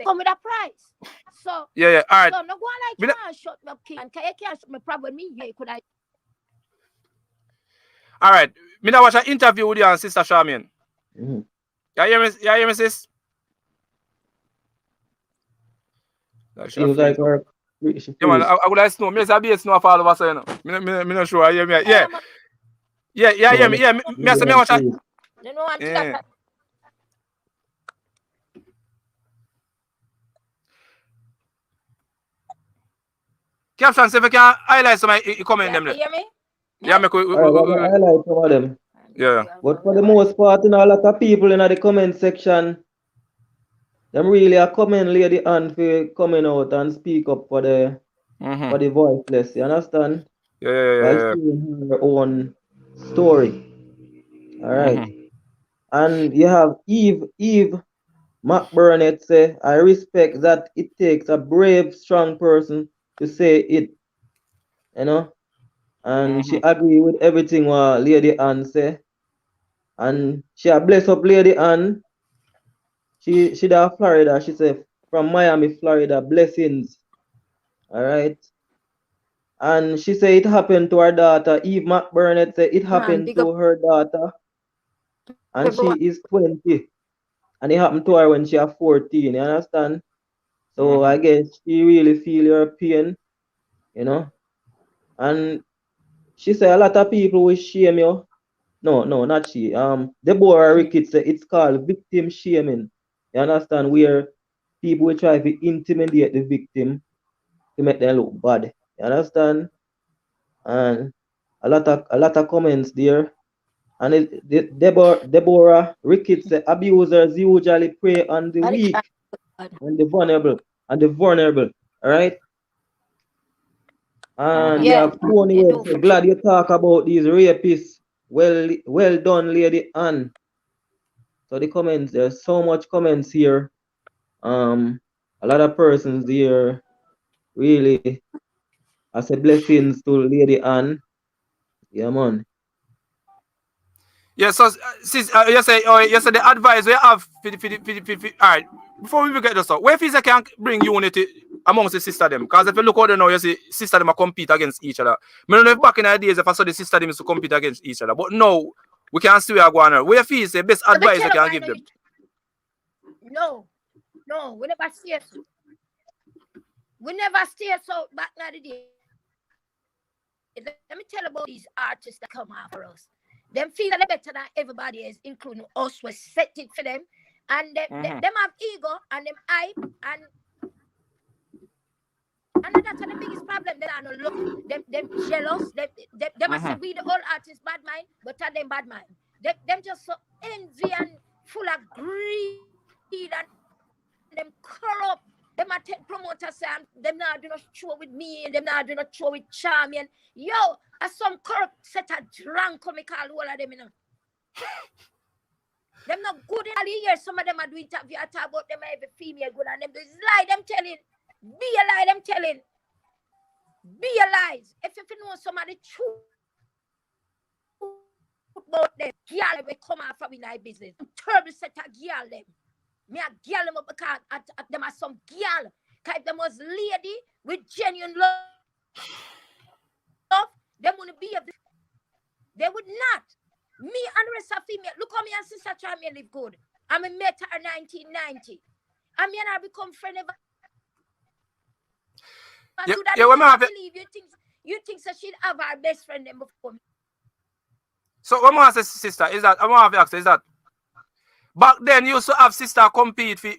come with a price. So yeah, all right. So no go like you can't shut me up, king. And you can't shut me problem me here. Could I? All right. Me now watch an interview with you and Sister Charmaine. You hear me, sis? Seems like our yeah, man, I would like to know. Me say be snow fall over, so you know. Me not sure. I hear me. Yeah, hear me. Yeah, me say me watch a. Yeah. Caption, say if you can highlight some comment them there. Hear me? Yeah, me could highlight some of them. Yeah. But for the most part, you know, a lot of people in the comment section, them really are coming lady and for coming out and speak up for the voiceless. You understand? Yeah. By sharing her own story. All right. And you have Eve McBurnett say, I respect that it takes a brave, strong person to say it. You know? And she agree with everything what Lady Ann say. And she a bless up Lady Ann. She da Florida. She say from Miami, Florida, blessings. All right. And she say it happened to her daughter. Eve McBurnett say it happened to her daughter. And she is 20. And it happened to her when she was 14. You understand? So I guess she really feel your pain, you know. And she say a lot of people will shame you. No, not she. Deborah Ricketts say it's called victim shaming. You understand? Where people will try to intimidate the victim to make them look bad. You understand? And a lot of comments there. And Deborah Ricketts say abusers usually prey on the weak and the vulnerable. All right. And yeah, Tony say, glad you talk about these rapists. Well done, Lady Ann. So the comments, there's so much comments here. A lot of persons here really. I say blessings to Lady Anne. Yeah, man. Yeah, so sis, you say the advice we have all right. Before we get this up, where FISA can bring unity amongst the sister them? Because if you look out there now, you see sister them are compete against each other. I don't know if back in the days if I saw the sister them is to compete against each other, but now we can see we are going on. Where FISA the best advice I can give them? No, we never see so. We never stay so back in the day. Let me tell about these artists that come after us. Them feel they're better than everybody else, including us. We set it for them. And them have ego and them hype and that's the biggest problem. They are not looking. Them jealous. Them must say we the all artists bad mind, but tell them bad mind. Them just so envy and full of greed and them corrupt. Them a take promoters say them not do not show with me and them not do not show with Charmian. Yo, as some corrupt set a drunk come call all of them, you know. Them not good in all the years. Some of them are doing interview I talk about them every female good and them do lie them telling. Be a lie them telling. Be a lies. If you know some of the truth about them, girl will come out from in our business. Terrible set a girl them. Me a girl them up because at them are some girl. Because if them was lady with genuine love, them wouldn't be of this. They would not. Me and the rest of female. Look how me and sister try me live good. I met her in 1990. And me and her become friends ever. You think so she'd have our best friend them before me. So what I say, sister, is that I want to ask is that back then you used to have sister compete for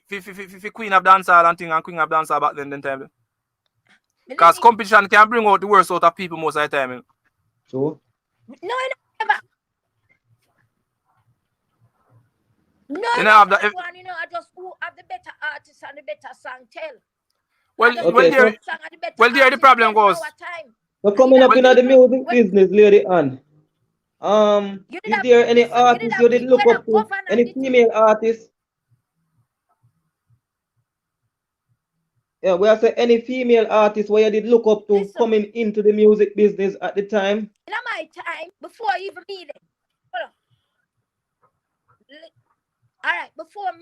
Queen of Dancehall and thing and Queen of Dancehall back then time. Because competition can bring out the worst out of people most of the time. So? No, I never. No, you know, have I just who have the better artists and the better song tell. Well, there the problem goes. So coming up in the music business, Lady Anne. Is there any artists you did look up to? Any female artists? Yeah, we are saying any female artists where you did look up to coming into the music business at the time? In my time, before I even meet them. Hold on. All right, before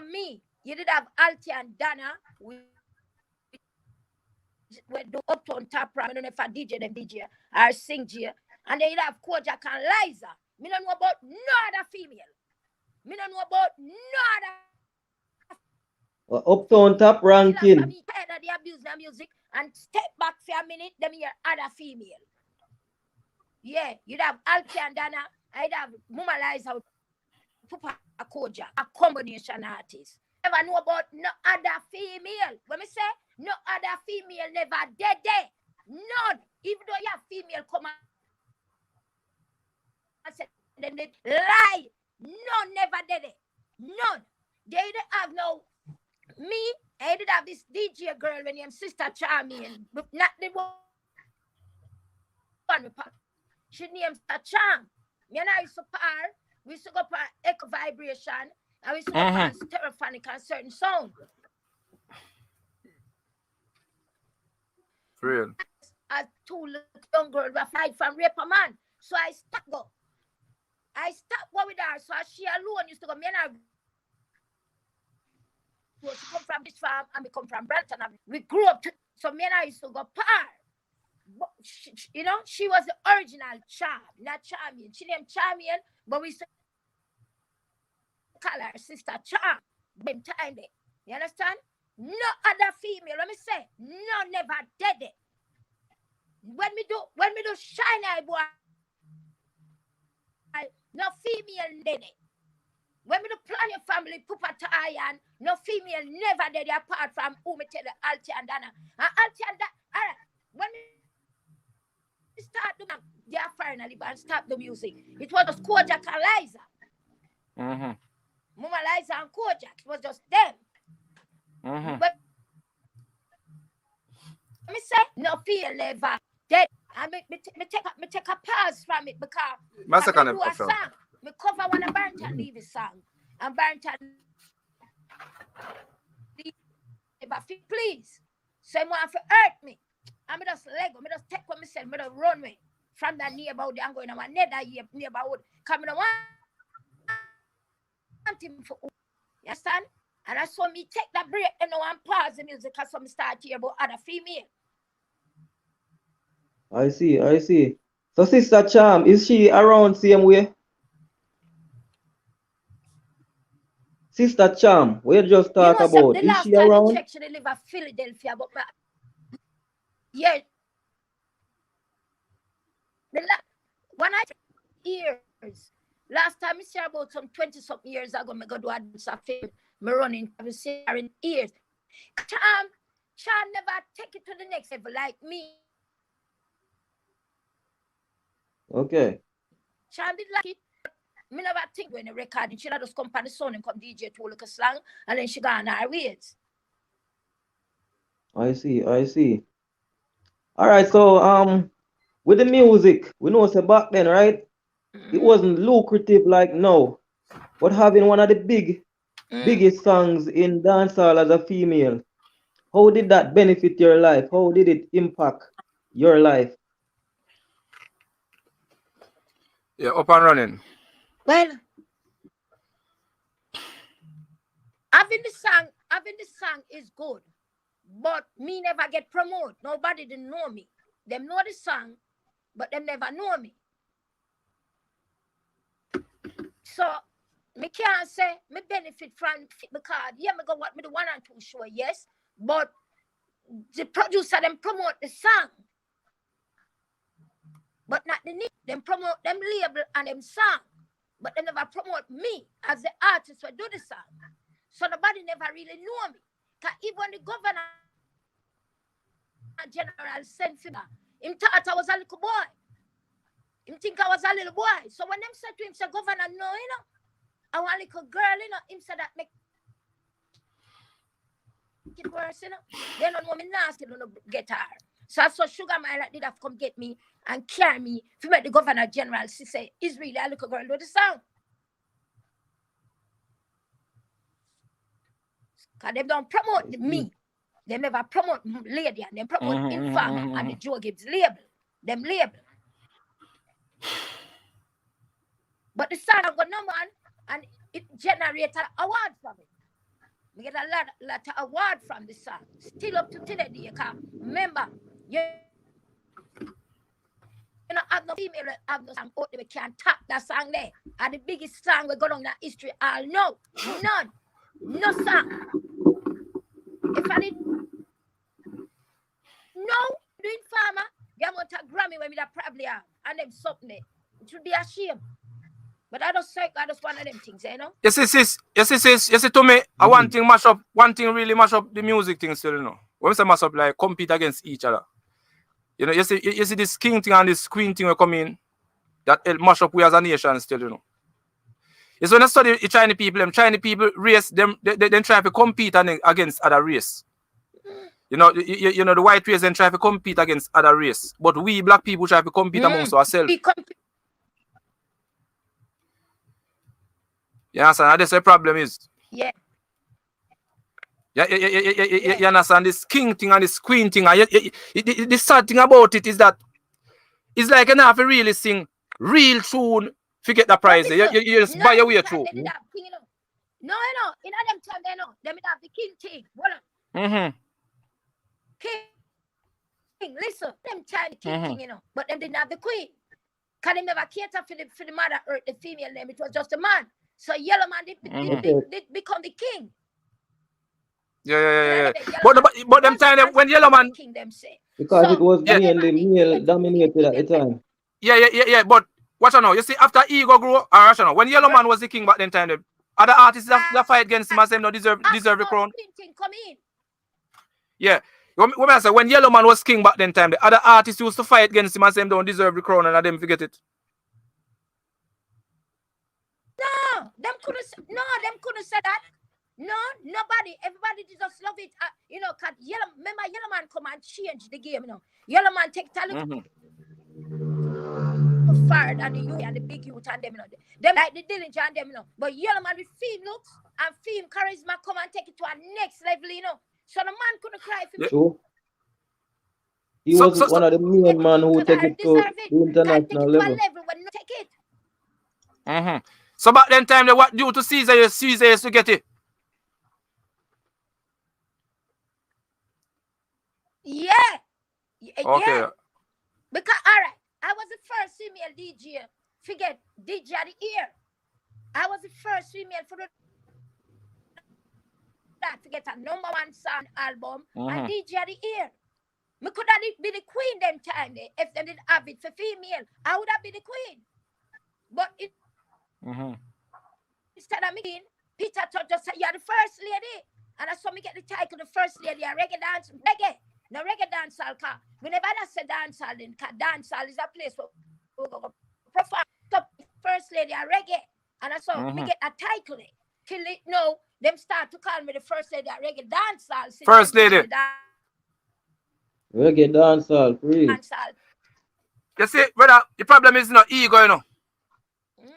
me, you did have Alti and Dana. We do Uptown Top Ram. I don't know if I DJ them DJ or sing G. And then you have Kojak and Liza. Me don't know about no other female. Me don't know about no other. Uptown Top ranking. They abuse their music and step back for a minute. Them hear other female. Yeah, you'd have Alti and Dana. I'd have Mama Liza. Pupa a Kojak, a combination artist. Never know about no other female. When me say no other female never dead there. None. Even though you have female come and say then they lie. None never did it. None. They didn't have no me. I did have this DJ girl when named Sister Charmian. But not the one. She named Sister Charm. Me and I used to par. We used to go for echo vibration. And we used to go for stereophonic and certain sound. For real. As two little young girls were fight from rape a man. So I stopped go. I stopped go with her. So she alone used to go. Me and her. She come from this farm and we come from Brampton. We grew up. So me and her used to go par. But she was the original Charm, not Charmian. She named Charmian, but we used to call her Sister Charm. Them time there. You understand? No other female. Let me say, no never did it. When me do shine eye boy, no female did it. When me do plan your family, Pupa Tayan, no female never did it apart from who me tell the Alti and Dana. And Alti and Dana, all right, when me start the they are finally and stop the music. It was just Kojak and Liza. Mama Liza and Kojak. It was just them. But let me say, no feel never dead. I me take a pause from it because I do a song. Me cover one of Burnt and leave a song. And Barrington, please. So he want to hurt me. I'm just Lego. I just take what I said. I just run me from that neighborhood. I'm going to my neighborhood. Coming on him for you understand? And I saw me take that break and now I'm pause the music because some start here about other female. I see. So Sister Charm, is she around same way? Sister Charm, we just talk about, the is last she time around? I checked, she live in Philadelphia, but yeah. When I years, last time I see her about some 20-something years ago, I go do a dance of film, me running, I see her in years. Charm never take it to the next level like me. Okay. Charm did like it. Me never think when a recording, she just come on the sound and come DJ to look a slang, and then she go on her ways. I see. All right, so with the music, we know it's back then, right? It wasn't lucrative like now, but having one of the biggest songs in dancehall as a female, how did that benefit your life? How did it impact your life? Yeah, up and running. Well, having the song is good, but me never get promoted. Nobody didn't know me. Them know the song, but them never know me. So me can't say me benefit from it because yeah, me go what me the 1 and 2 show, yes, but the producer them promote the song, but not the name. Them promote them label and them song, but they never promote me as the artist who do the song. So nobody never really know me. Cause even the governor general sent for me, him thought I was a little boy. Him think I was a little boy. So when them said to him, say, Governor, no, you know, I want a little girl, you know, him said that make it worse, you know. They don't know me nasty, don't get her. So I saw Sugar Man that did have come get me and carry me to make the governor general. She say, is really a little girl do the sound. Because they don't promote me. They never promote lady and they promote Informer and the Joe Gibbs label. Them label. But the song got number one and it generated an award from it. We get a lot of award from the song. Still up to today, you can remember, you know, have no female, have no song out there, we can't tap that song there. And the biggest song we got on that history, all know. None. No song. If I didn't know, doing Farmer, they want a Grammy when we that probably have. And them something there. It should be a shame. But I just one of them things, you know? Yes, to me, one thing really mash up the music thing still, you know. When we say mash up, like compete against each other. You know, you see this king thing and this queen thing will come in, that help mash up we as a nation still, you know. It's when I study the Chinese people race, them they try to compete against other race. You know, you know, the white race then try to compete against other race. But we black people try to compete amongst ourselves. You understand? That's the problem is. Yeah. You understand this king thing and this queen thing. And the sad thing about it is that it's like you have to really sing real tune to get the prize. You just buy your way through. No, you know, in them time they know. They have the king thing. Well, king, listen, them time the king thing, you know. But them didn't have the queen. Because they never cater for the mother earth, the female name. It was just a man. So Yellow Man did become the king. Yeah. But them time when Yellow Man king them say. Because it was mainly male dominated at the time. Yeah. But watch out now. You see, after Ego grew, watch out now. When Yellow Man was the king back then time, other artists that fight against him and say no deserve the crown. Come in. Yeah. When I say when Yellow Man was king back then time, the other artists used to fight against him and say don't deserve the crown and them forget it. Them couldn't say that. No, nobody. Everybody just love it. You know, cause remember Yellow Man come and change the game. You know, Yellow Man take talent far than the youth and the big youth and them, you know. Them like the Dillinger and them, you know. But yellow man with film looks and film charisma come and take it to a next level, you know. So the man couldn't cry for me. True. He was one of the main man who take it to the international level. Take it. So back then time, they what due to Caesar used to get it. Yeah. Okay. Yeah. Because alright, I was the first female DJ. Forget DJ of the year. I was the first female for that to get a #1 song album and DJ of the year. Me could have be the queen them time there. If they didn't have it for female, I would have been the queen. But instead of me, Peter Todd just said, you're the first lady. And I saw me get the title, the first lady, a reggae dance, reggae. No reggae dancehall, car. We never say dancehall, then dancehall is a place where we go perform. Top first lady, a reggae. And I saw me get a title. Till it no, them start to call me the first lady, a reggae dancehall. First lady. Reggae dancehall, free. You see, brother, the problem is not ego, you know.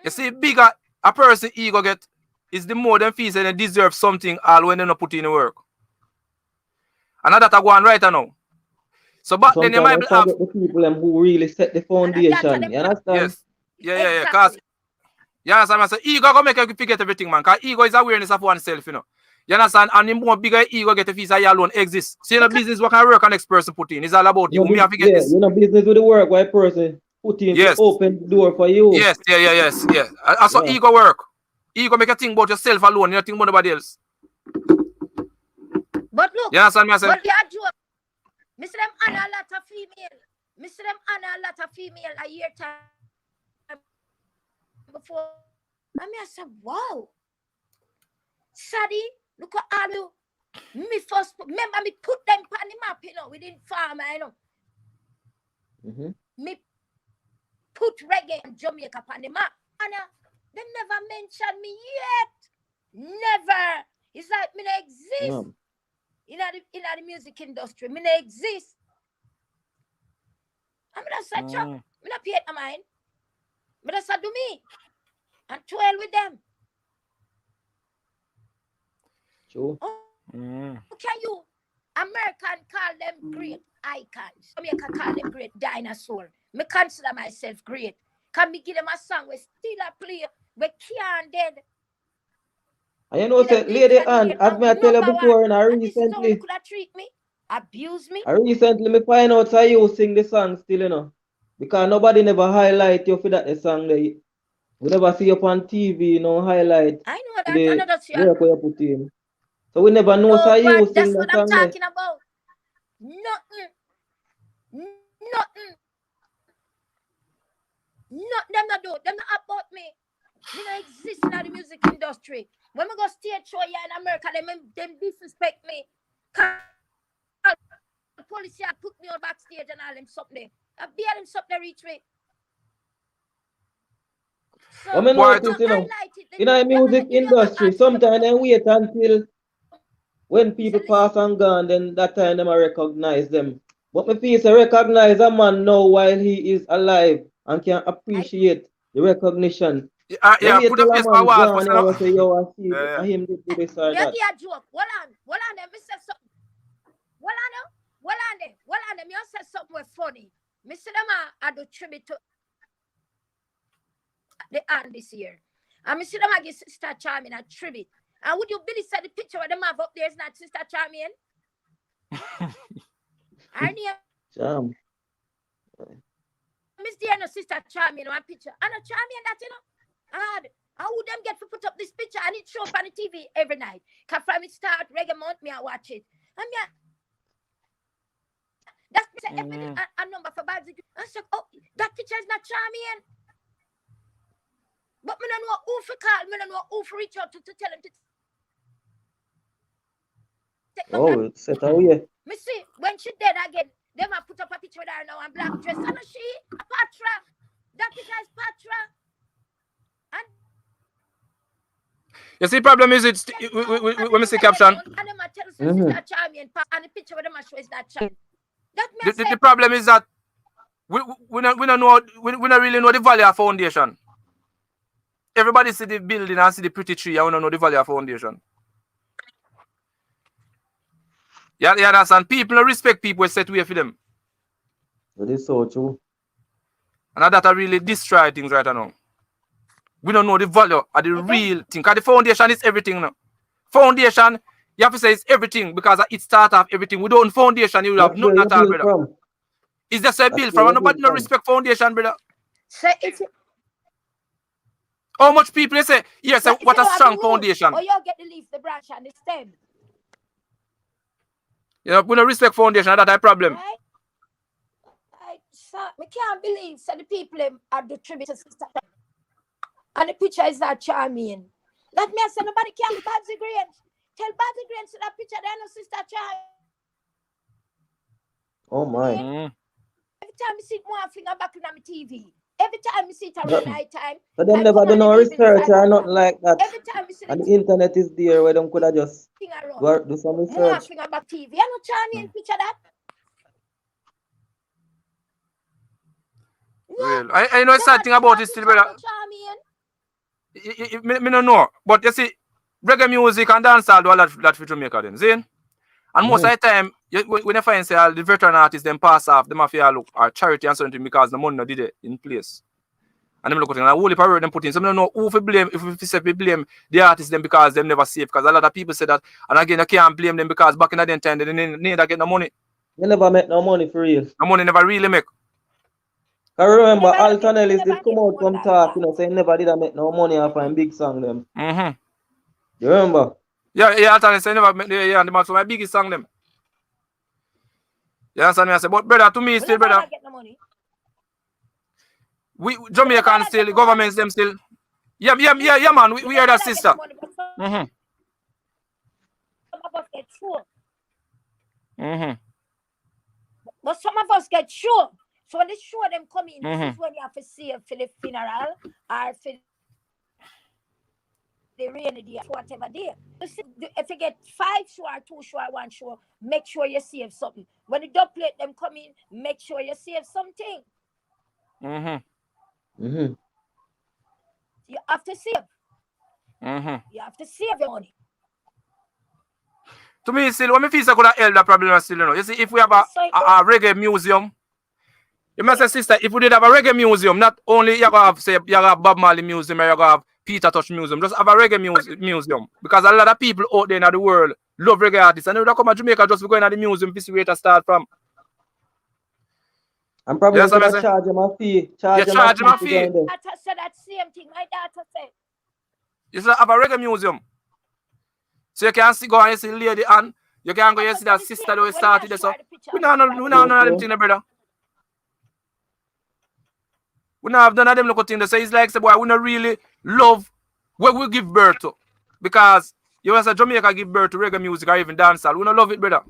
You see, bigger a person ego get is the more them feel they deserve something all when they not put in the work. And that I go on right now. So back then you might have the people who really set the foundation. You understand? Yes. Cause you understand? So ego go make you forget everything, man. Cause ego is awareness of oneself, you know. You understand? And the more bigger ego get, the fees you alone exist. So you know business what can work and next person put in. It's all about you. Me have to get this. You know business with the work why person put in to open the door for you. Yes. And so ego work. Ego make you think about yourself alone. You don't think about nobody else. But look, you understand me? But you are joke. Mr. them honor a lot of female. Mr. them honor a lot of female a year time before. And I said, wow. Sadie, look at all you. Me first, remember me put them on the map, you know, within farmer, you know. Me put reggae and Jamaica on the map. And they never mentioned me yet. Never. It's like me don't exist. In the music industry, me don't exist. I'm not such a, me not pay no mind. Me just do me. And twirl with them. Sure. Can you, American call them great icons. Jamaica call them great dinosaur. Me consider myself great. Can me give them a song we still a play, we can't dead. And you know, say, Lady Ann, as me I tell you before, and I recently, could have treat me, abuse me. I recently me find out how you sing the song still, you know, because nobody never highlight you for that the song there. We never see you on TV, you know, highlight. I know that. I know that's your work where you put in. So we never know how you sing that's the what song. I'm talking about. Nothing. Them not do. Them not about me. Me not exist in the music industry. When we go stage show here in America, them disrespect me. The police here put me on backstage and all them something. I beat them something reach me. So, I mean, notice, you know, in the music industry, sometimes they wait until when people pass and gone, then that time them I recognize them. But me feel to recognize a man now while he is alive and can appreciate the recognition. Put a face for a wall. Say, yo, I see him do this or that. Yeah, joke. Hold on, them. Me say something. Hold on, them. You say something funny. Me say them I do tribute to the end this year. And me see them I give Sister Charming a tribute. And would you Billy say the picture of them have up there is not Sister Charming? Charm. Miss there no Sister Charming one picture. And a Charming that you know. And how would them get to put up this picture and it show up on the TV every night? Cause from it start reggae month me I watch it. And me that's a number for bad. I said, oh, that picture is not Charming. But me don't know who for call, me don't know who for reach out to tell him to take oh, it's set away. Me see, when she dead again, them I put up a picture with her now and black dress. And she, Patra. That picture is Patra. And you see, problem is it's when we say caption. And them I tell Sister Charming and the picture with them I show is not Charming. The problem is that We don't know, we don't really know the value of foundation. Everybody see the building and see the pretty tree, and we don't know the value of foundation. You understand? People don't respect people who set way for them. That is so true. And that really destroy things right now. We don't know the value of the real thing. Because the foundation is everything now. Foundation, you have to say it's everything because it starts off everything. Without foundation, you will have nothing at all, brother. From. It's just a build from. Nobody no respect foundation, brother. So it's how much people they say, yes, so what a strong foundation. Or you get the leaf, the branch, and the stem. You know, we don't respect foundation, that's a problem. Right? So, I can't believe so the people are the tribute to sister. And the picture is not charming. That means nobody can be Babsy Green. Tell Babsy Green to that picture there no sister charming. Oh my. Every time I see one finger back on my TV. Every time I see it around night time. But them never do no research or nothing like that. Every time I see and the internet is there where them could have just do some one research. finger back TV. You know charming picture that? Real. I know something about it still, brother. Me no know. But you see, reggae music and dancehall do a lot for Jamaica then. See? And most of the time, when you find say the veteran artists them pass off, them have to look at charity and something because the money no did it in place. And them look at it and whole heap of work them put in. So I don't know who to blame if we say we blame the artists them because them never safe. Because a lot of people say that, and again I can't blame them because back in the time they didn't get no money. They never make no money for real. No money never really make. I remember Alton Ellis did come out from talk, saying never did make no money off a big song them. You remember? Yeah, Alton Ellis never make the man for my biggest song them. You understand me? I say, but brother, to me still, brother. We Jamaican still, the governments them still. Yeah, man. We are that sister. But some of us get sure. So when they show them coming, this is when you have to see for the funeral or for the rainy day, whatever day. If you get 5 show or 2 show or 1 show, make sure you save something. When the dub plate them come in, make sure you save something. You have to save. You have to save your money. To me, still, when me feel so could have held that problem still, you know. You see, if we have a reggae museum, you must say, sister, if we did have a reggae museum, not only you have say you have Bob Marley museum or you have Peter Tosh museum, just have a reggae museum. Because a lot of people out there in the world love reggae artists and they don't come to Jamaica just to go in the museum to see where to start from. I'm probably going to charge them a fee. Charge them a fee. I said that same thing. My daughter said. You should have a reggae museum. So you can see, go and you see lady and you can go and see that sister who started this. So we don't know them things, brother. We don't have none of them look things. So it's like, say, boy, we don't really love what we give birth to. Because you want to say Jamaica give birth to reggae music or even dancehall. We don't love it, brother.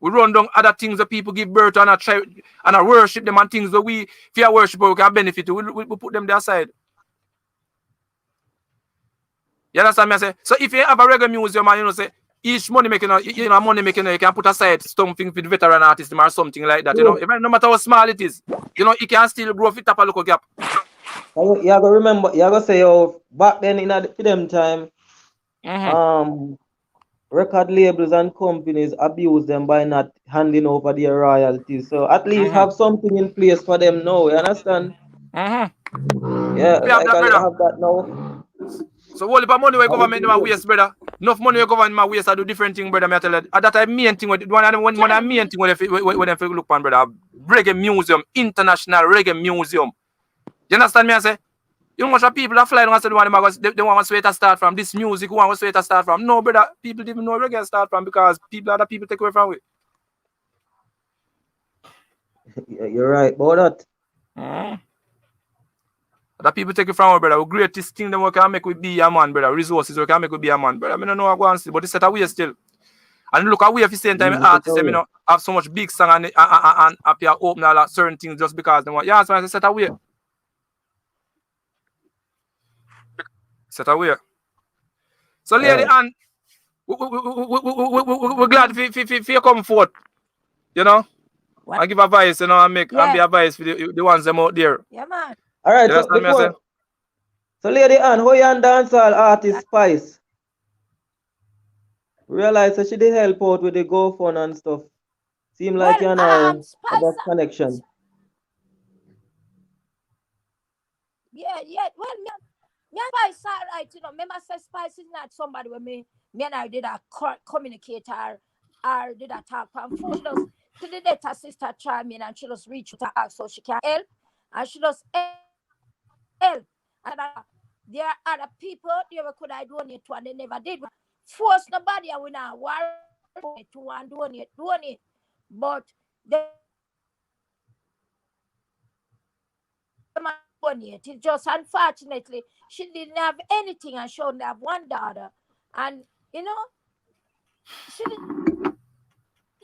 We run down other things that people give birth to and I worship them and things that we, if you worship, we can benefit to. We put them there aside. You understand me? I say, so if you have a reggae museum and you know say each money making, money making, you can put aside something for the veteran artist or something like that. You know, even no matter how small it is, you know, it can still grow fit up a local gap. You have to remember, you have to say, back then in them time, record labels and companies abuse them by not handing over their royalties. So at least have something in place for them now. You understand? Yeah, like I have that now. So all the money we government do waste, brother. Enough money we government waste, I do different things, brother. I tell you, that I main thing with one of the main thing when they look on, brother. Reggae museum, international reggae museum. You understand me? I say, you know what people are flying and say they want to start from this music, who want to start from. No, brother, people didn't know reggae start from because other people take away from it. Yeah, you're right about that. Other people take it from, brother. The greatest thing we can make with be a man, brother. Resources we can make with be a man, brother. I don't know how to go and see, but it's set away still. And look away at the same time, artists them, have so much big song and appear open all certain things just because they want. Yeah, so I set away. Set away. So, lady, and we're glad for you come forth, you know. I give advice, you know, and make and be advice for the ones them out there. Yeah, man. All right, You so understand me, I say? before, so Lady Ann, how you and dancehall artist Spice? Realize that she did help out with the GoFund and stuff. Seem like you and her have that connection. Yeah. Well, me and Spice are right, you know. Remember, say Spice is not somebody with me. Me and I did a communicate or did a talk on phone. She does to the data sister chime in and she just reach to her so she can help. And she does help. And there are other people there we could I donate to and they never did. Force nobody and we now worry to and donate. But they donate. It's just unfortunately she didn't have anything and she only have one daughter. And you know, she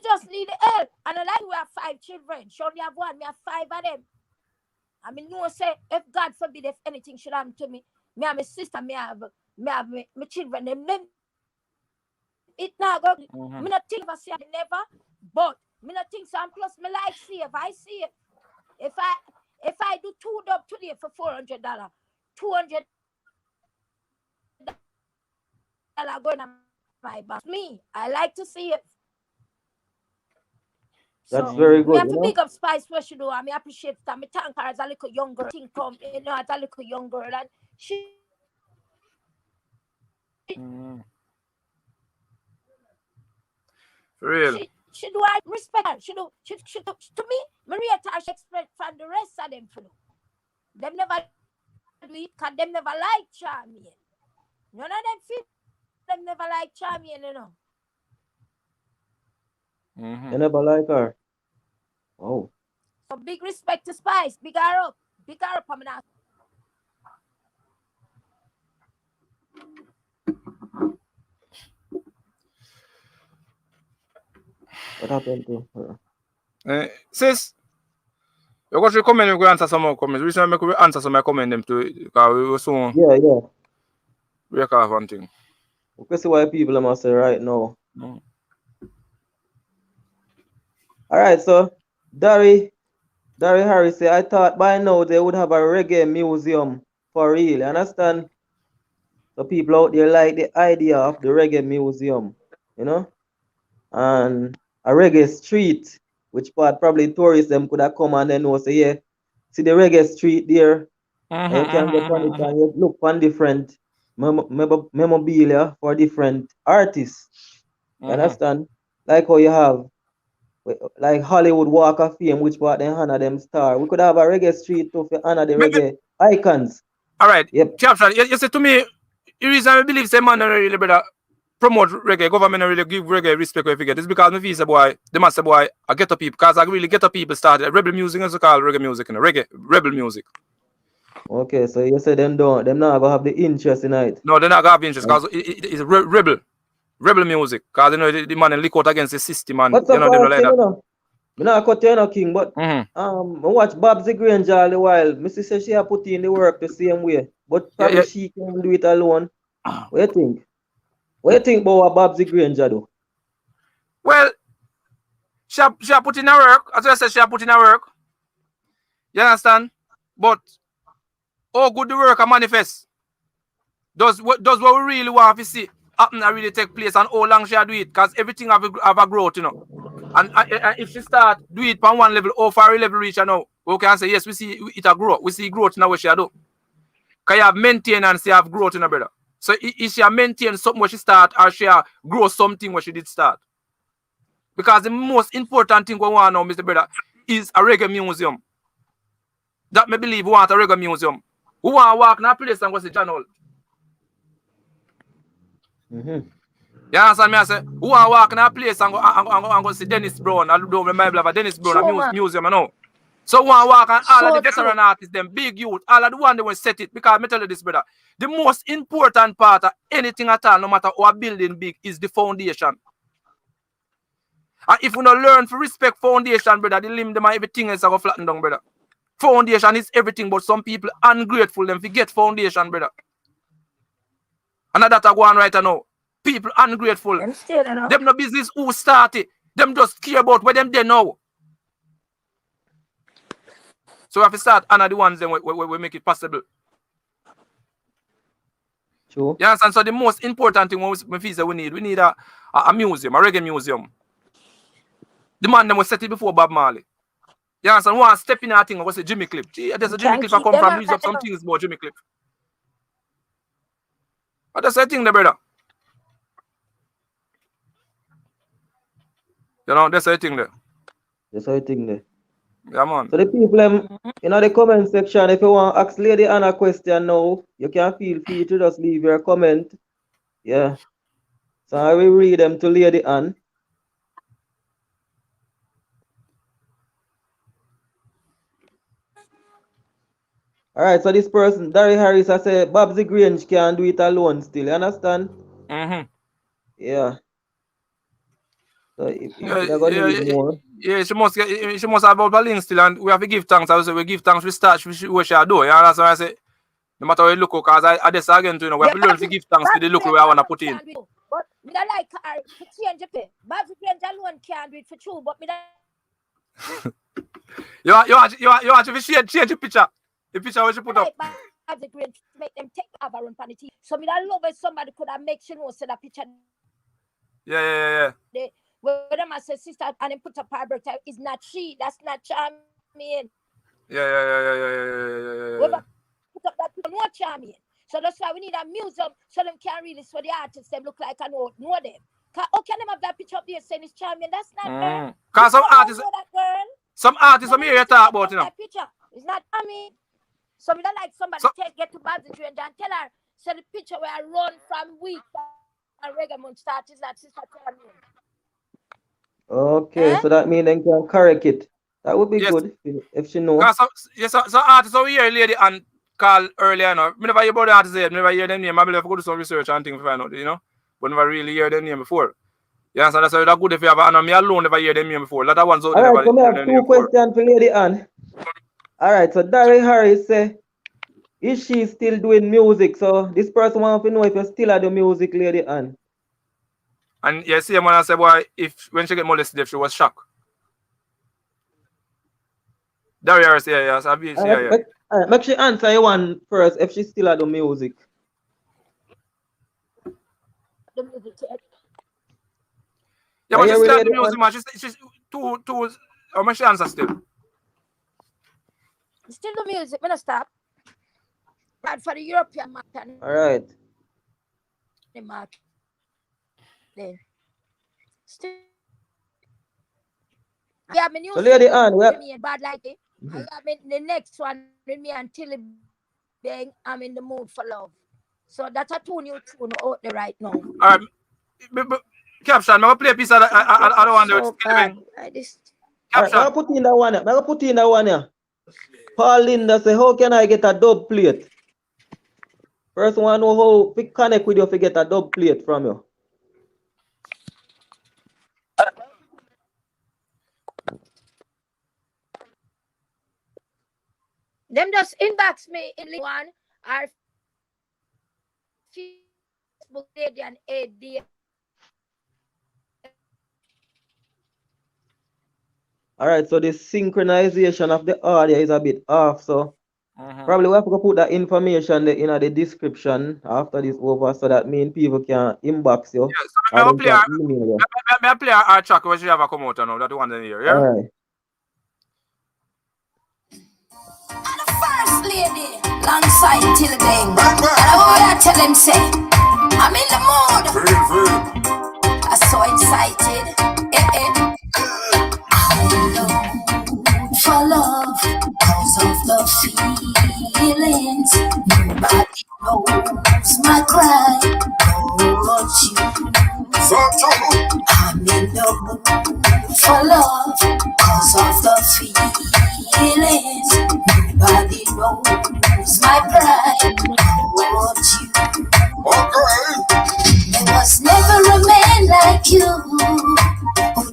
just need help. And like we have 5 children. She only have one, me have 5 of them. I mean, you say if God forbid if anything should happen to me, me and my sister, me have my children, them it now go. Me not think I say never, but me not think so. And plus, me like save. I see it. If I do 2 dub today for $400, $200 going to my bank. Me, I like to see it. That's very good. Me have to big up Spice what she do. I me appreciate that. Me thank her as a little young girl. Think come, you know, as a little young girl, and she. For real. She do I respect her. She to me, Maria Tash expect from the rest of them to do. Them never do it because them never like Charmian. None of them feel them never like Charmian, you know. You never like her. Oh. So big respect to Spice. Big her up. I'm not. What happened to her? Sis, you got to comment, you go answer some more comments. We should make we answer some more comment them too, because we were soon break off one thing. We can see why people must say right now. Alright, so Dari Harris say, I thought by now they would have a reggae museum for real. You understand? So people out there like the idea of the reggae museum, you know? And a reggae street, which part probably tourists them could have come and then know say, yeah, see the reggae street there. And you can get on it and you look on different memorabilia for different artists. You understand? Like how you have like Hollywood Walk of Fame, which part they honor them star. We could have a reggae street to honor the reggae icons. All right. Yep. Caption, you say to me, the reason I believe say man don't really better promote reggae, government don't really give reggae respect if you get. It's because me say boy, the master boy, I get up people, because I really get up people started. Rebel music is called reggae music, you know, reggae, rebel music. Okay, so you say them not gonna have the interest in it. No, they're not gonna have interest because it's rebel music. Because you know the man and lick out against the system and but you know they don't like that. Me not cut you no king, but I watch Babsy Granger all the while. Missy say she have put in the work the same way. But probably she can do it alone. What do you think? What do you think about what Babsy Granger do? Well, she put in her work. As I said, she put in her work. You understand? But how good the work manifest? Does what we really want to see happen and really take place, and how long she do it? Because everything have a growth, you know. And if she start do it from one level, how far a level reach, you know, we can say yes, we see it a grow. We see growth now what she do. Because you have maintenance, you have growth in her brother. So is she maintain something where she start, or she grow something where she did start? Because the most important thing we want now, Mr. Brother, is a reggae museum. That me believe we want a reggae museum. We want to walk in a place and go see channel. You understand me? I say, we want to walk in a place and go see Dennis Brown. I don't remember of Dennis Brown museum, you know. So we want to walk and all of the veteran artists, them big youth, all of the one they will set it. Because I tell you this, brother, the most important part of anything at all, no matter how building big, is the foundation. And if we don't learn to respect foundation, brother, the limb them and everything else go flatten down, brother. Foundation is everything, but some people ungrateful, them forget foundation, brother. And that I go on right now. People ungrateful. Them no business who started. Them just care about where them they know. So we have to start honor the ones then we make it possible. True. You understand? So the most important thing we feel we need a museum, a reggae museum. The man them was set it before Bob Marley. You understand? One step in that thing was a Jimmy Cliff. There's a Jimmy Cliff I come from, use up some things about Jimmy Cliff. But that's the thing there, brother. You know, that's the thing there. That's the thing there. Yeah, man. So the people in the comment section, if you want to ask Lady Anna a question now, you can feel free to just leave your comment. Yeah. So I will read them to Lady Ann. Alright, so this person, Darry Harris, I say Babsy Grange can do it alone still, you understand? Yeah. So if you're gonna need more. Yeah, she must have about balance still, and we have to give thanks. I say we give thanks, we start what she do. Yeah, that's why I say no matter where you look, because I just again to we have to learn to give thanks to the look where I wanna put in. But me don't like her to change it. Babsy Grange alone can't do it for true, but me don't. You want to change the picture. The picture what you put up. Babsy Grange to make them take over on panity. So me don't love if somebody could have make sure no say that picture. Yeah. When I say sister and then put up her birthday is not she. That's not charming. Yeah. Put up that picture, no charming. So that's why we need a museum so them can really so the artists them look like I know them. How can them have that picture up there saying it's charming? That's not her. Because some artists I'm here you talk about, you know. That picture is not charming. So we don't like somebody get to Babsy Grange and tell her so the picture where I run from week and reggae month start is not sister charming. Okay, so that means they can correct it. That would be good if she knows. So artists over here, Lady and call earlier, you know. Never hear about the artists yet, never hear their name. I believe I go do some research and things to find out, you know. But never really hear their name before. Yeah, so that's why that's good if you have and me alone never hear their name before. A lot of ones out there. Alright, so I have two questions for Lady Ann. Alright, so Darry Harris say, is she still doing music? So this person wants to know if you still do music, Lady Ann. And you see, when I say, boy, when she get molested, if she was shocked. Darry Harris, yes. Make she answer you one first if she still do music. The music. Yeah, but she still do music, man. She's two. How much she answer still? Still do music, I'm gonna stop. Bad for the European market. Alright. The market. There. Still. Yeah, my new so Lady Ann, me and bad like it. I got the next one with me until it bang. I'm in the mood for love. So that's a two new tune out there right now. Alright. Caption, I'm gonna play a piece of I don't want to so Caption. I'll put in that one here. Paul Linda say, how can I get a dub plate? First one know how we connect with you if you get a dub plate from you. Them just inbox me in one our Facebook page and AD. Alright, so the synchronization of the audio is a bit off, so probably we have to put that information in the description after this over so that mean people can inbox you. Yes, I play our track where she have a come out now, that one in here, yeah? Alright. And the first lady, alongside till bang. And I tell them say, I'm in the mood. I'm so excited. For love, cause of the feelings. Nobody knows my cry, but you. I'm in the mood for love, cause of the feelings. Nobody knows my pride, but you. There was never a man like you who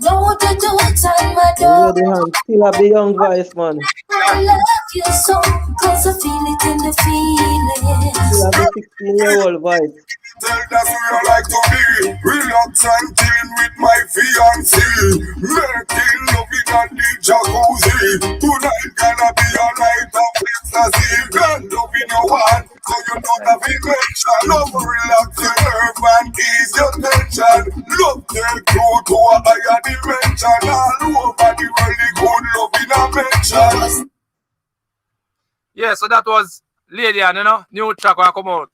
know the dots on my Lady hand still have the young voice, man. I love you so, cause I feel it in the feelings. Still have the 16-year-old voice. Tell that's who you like to be. Relax and chilling with my fiancé. Making love in the jacuzzi. Tonight gonna be a night of ecstasy. Girl, love in your one, so you don't have to mention. Love relax your nerve and ease your tension. Love take you to a higher dimension. All over the world, the good love in a mention. Yeah, so that was Lady Ann, you know, new track will come out.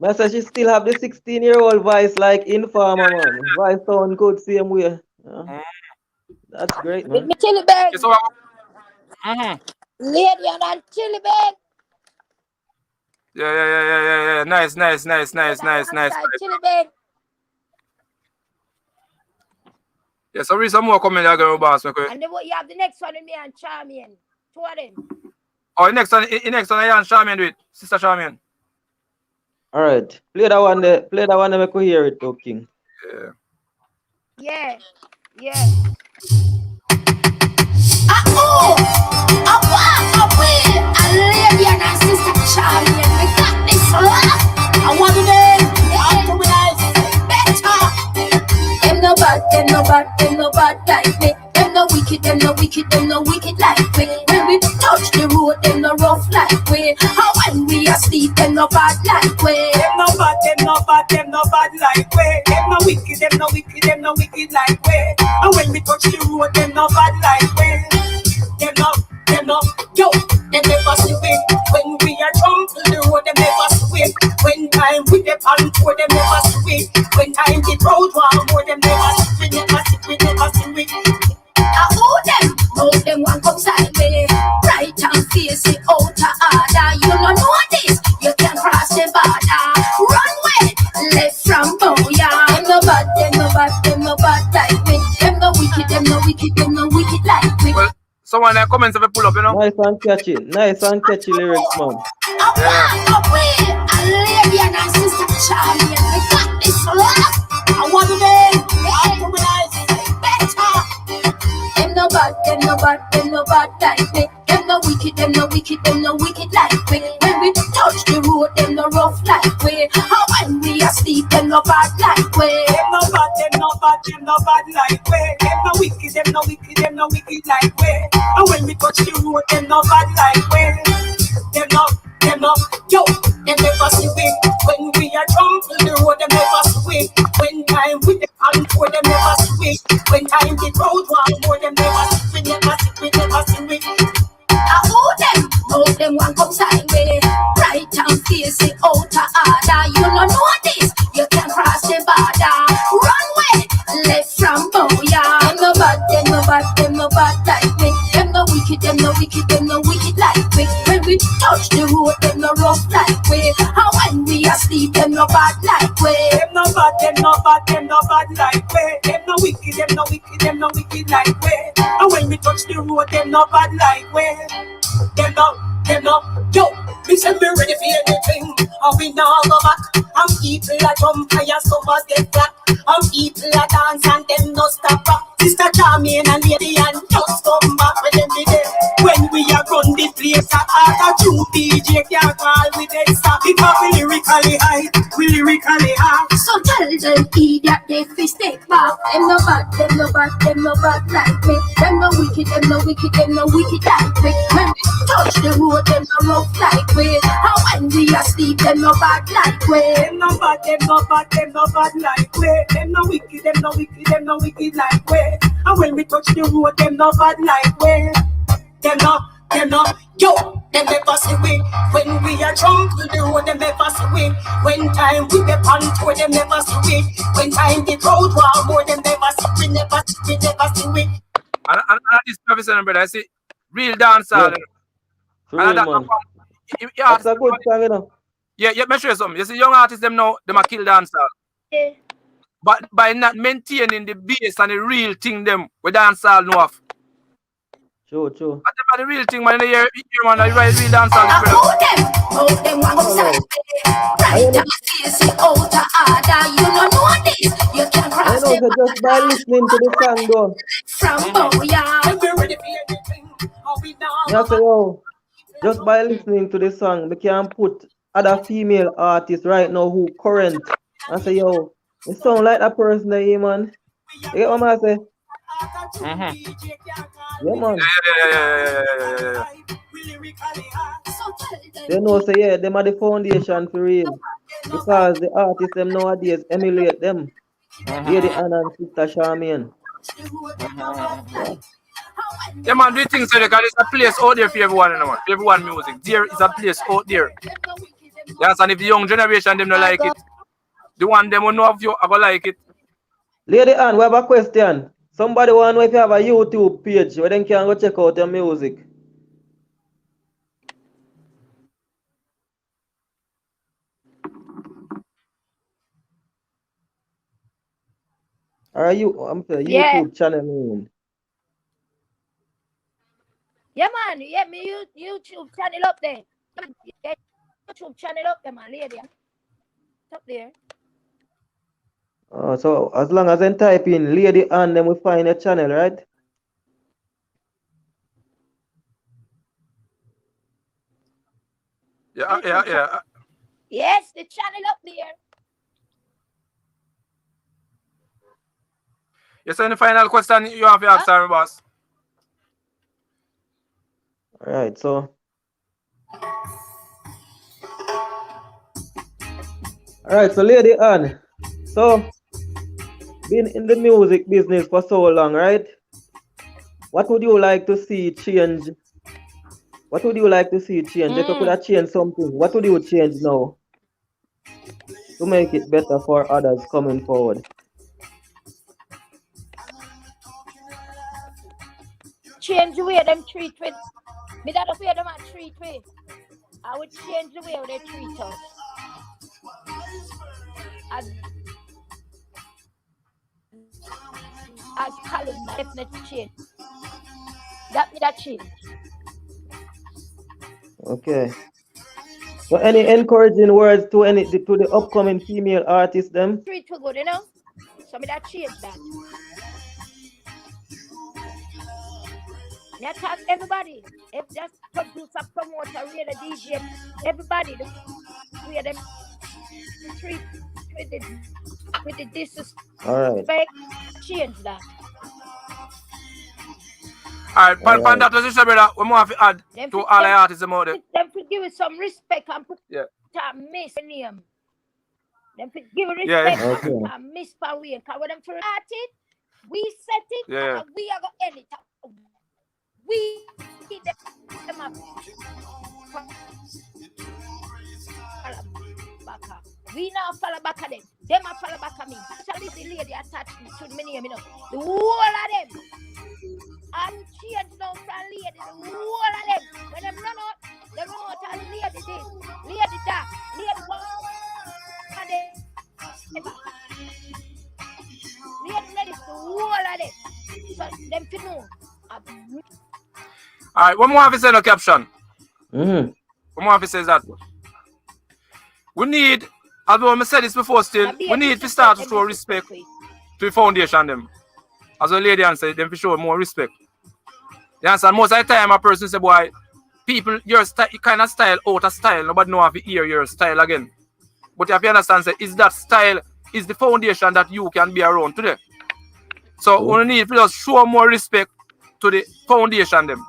I say she still have the 16-year-old voice like Informer, man. Voice sound good same way. Yeah. That's great, With man. me chili bag. Okay, so Lady and chili bag. yeah. Nice. Chili bag. Yeah, so read some more comment you're going to boss, okay? And then you have the next one with me and Charmian. Two of them. Oh, the next one I and Charmian do it. Sister Charmian. All right. Play that one there. Play that one there, make we hear it, though, King. Yeah. Lady and her sister Charmian, we got this love. I want them to be nice, better. Them no bad like me. Them no wicked like me. When we touch the road, them no rough like we. How when we asleep, them no bad like we. Them no bad like we. Them no wicked like we. And when we touch the road, them no bad like we. Them no, yo, them never swim. When we are drunk to the road, them never swim. When time with the pan tour, them never swim. When time the road one more, them never swim. Most them want come side me. Right and face it out of order. You don't know this, you can cross the border. Run way, left from Boya. Them no bad like me. Them no wicked like me. Well, someone in the comments have pull up, you know? Nice and catchy lyrics, man. Lady and her sister Charmian, we got this love. I want them to be nice, better. Them no bad like me. Them no wicked like me. When we touch the road, them no rough like we. How when we asleep, them no bad like we. Them no bad like we. Them no wicked like we. And when we touch the road, them no bad like we. Them no, yo, them never swim. When we are drunk to the road, them never swim. When time with the pan for them never swim. When time the road one more, them never swim. Most them want come side me. Right and face it out of order. You don't know this, you can cross the border. Run way, left from Boya. Them no bad like me. Them no wicked like me. When we touch the road, them no rough like we. And when we asleep, them no bad like we. Them no bad like we. Them no wicked like we. And when we touch the road, them no bad like we. Them no, yo, we said we ready for anything, and we now go back. And people a jump higher, some us get flat. And people a dance and them no stop back. Sister Charmian and Lady and just come back when them be there. When we a run the place, a true DJ can't call we dead stop. Because we lyrically high. So tell them that they fi step back. Them no bad like me. Them no wicked like me. When we touch the road, them no rough like we. And when we asleep, them no bad like we. Them no bad like we. Them no wicked like we. And when we touch the road, them no bad like we. Them no, yo, them never see we. When we are drunk to the road, them never see we. When time with the pan tour, them never see we. When time the road war more, them never see we. And this professor, brother, I see real dancehall. Real, man. That's a good song, you know. Yeah, make sure something. You see, young artists, them now, them a kill dancehall. Yeah. But by not maintaining the bass and the real thing, them, we dancehall no off. True. But them are the real thing, man. In the year, man, you write real dancehall. Hold them one side. Right down face it out of order. You don't know this, you can cross know, so just by listening to the song though. From Boya. We're ready for anything. How we now? Yeah, say yo, just by listening to the song, we can put other female artists right now who current and say yo, it sound like that person there, man. You get what I say? Yeah, man. Yeah. They know say yeah, them are the foundation for real. Because the artists them nowadays emulate them. Lady Anna and Sister Charmaine. Yeah, man, do you think so? Because there's a place out there for everyone, you know, man. For everyone music. There is a place out there. Yes, and if the young generation them don't like it, the one them will know of you are gonna like it. Lady Ann, we have a question. Somebody want to know if you have a YouTube page where they can go check out your music. Or I'm saying YouTube channel name. Yeah, man. Yeah, me YouTube channel up there. Yeah, YouTube channel up there, man. Lady. Up there. So as long as I type in Lady Ann, then we find a channel, right? Yeah. Yes, the channel up there. Yes, any final question you have to ask, sorry, boss? All right, so. All right, so Lady Ann. So, been in the music business for so long, right? What would you like to see change? What would you like to see change? If you could have changed something, what would you change now to make it better for others coming forward? Change the way them treat with me. That the way them treat with. I would change the way they treat us. As Colin, definitely change. That change. Okay. So any encouraging words to the upcoming female artists them? Treat for good, you know? So me that change that. Me attack everybody. If just producer, promoter, really DJ, everybody the way them treat with the disrespect. All right. Change that. All right, that was just brother. We have to add them to all the artists out there. Them to give it some respect and put that miss name. Them to give it respect and put that miss for we. Because when them to start it, we set it and we are going to end it. We keep them up. We now follow back at them. Them are follow back at me. Especially the lady attached to me name, you know. The whole of them. I'm changed now from lady. The whole of them. When them run out, they run out and lady this, lady that, lady one. Lady the whole of them. So them to know. Alright, what more have to say in the caption? What more have to say is that we need, although I said this before still, we need to start to show respect to the foundation them. As a lady and said, them to show more respect. You understand? Most of the time a person say, boy, people, your kind of style out of style, nobody know how to hear your style again. But if you understand, say, is that style, is the foundation that you can be around today. So we need to just show more respect to the foundation them.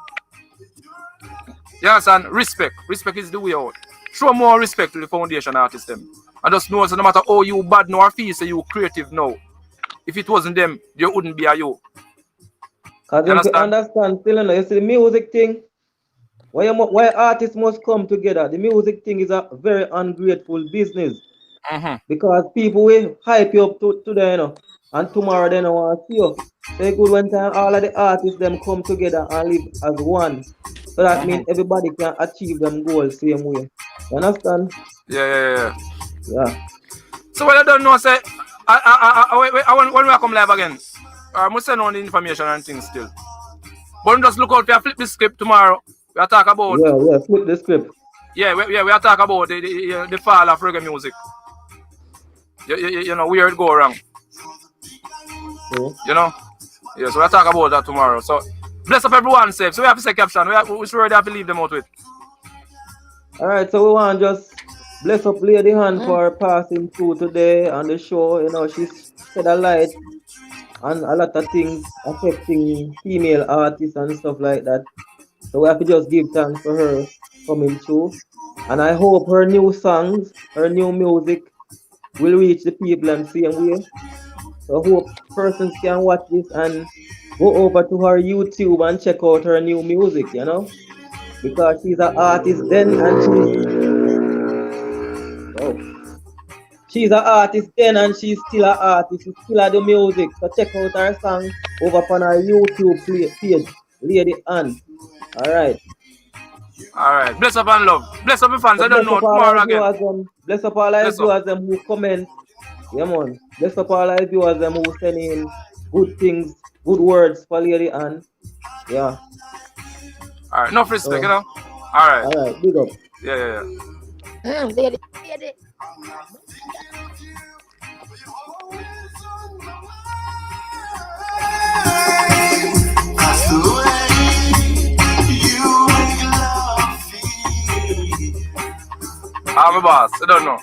You understand? Respect. Respect is the way out. Show more respect to the foundation artists them. And just know so no matter how you bad nor feel say you creative now. If it wasn't them, there wouldn't be a you. Because you understand still, you know, you see the music thing, why artists must come together. The music thing is a very ungrateful business. Because people will hype you up today, you know, and tomorrow they don't want to see you. So it's good when time all of the artists them come together and live as one. So that means everybody can achieve them goals same way. You understand? Yeah. So what I don't know, say, when we come live again, I must send on the information and things still. But just look out for flip the script tomorrow. We are talk about. Yeah, flip the script. Yeah, we are talk about the fall of reggae music. You know where it go wrong. True. You know? Yeah, so we'll talk about that tomorrow. So bless up everyone safe. So we have to say caption. Which word have to leave them out with? Alright, so we want to just bless up Lady Han for passing through today on the show. You know, she's shed a light on a lot of things affecting female artists and stuff like that. So we have to just give thanks for her coming through. And I hope her new songs, her new music will reach the people and same way. So I hope persons can watch this and go over to her YouTube and check out her new music, you know? Because she's an artist then and she's an artist then and she's still an artist. She still has the music. So check out her song over on her YouTube page, Lady Ann. Alright. Alright. Bless up and love. Bless up my fans. So I don't know tomorrow again. Bless up all our viewers them who comment. Yeah man. Bless up all our viewers them who send in good things, good words for Lady Ann. Yeah. Alright, enough respect, you know? Alright. Alright, big up. Yeah. Lady. That's the way you make love feel. I'm a boss. I don't know.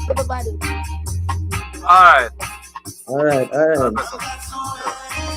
Everybody. Alright. Alright.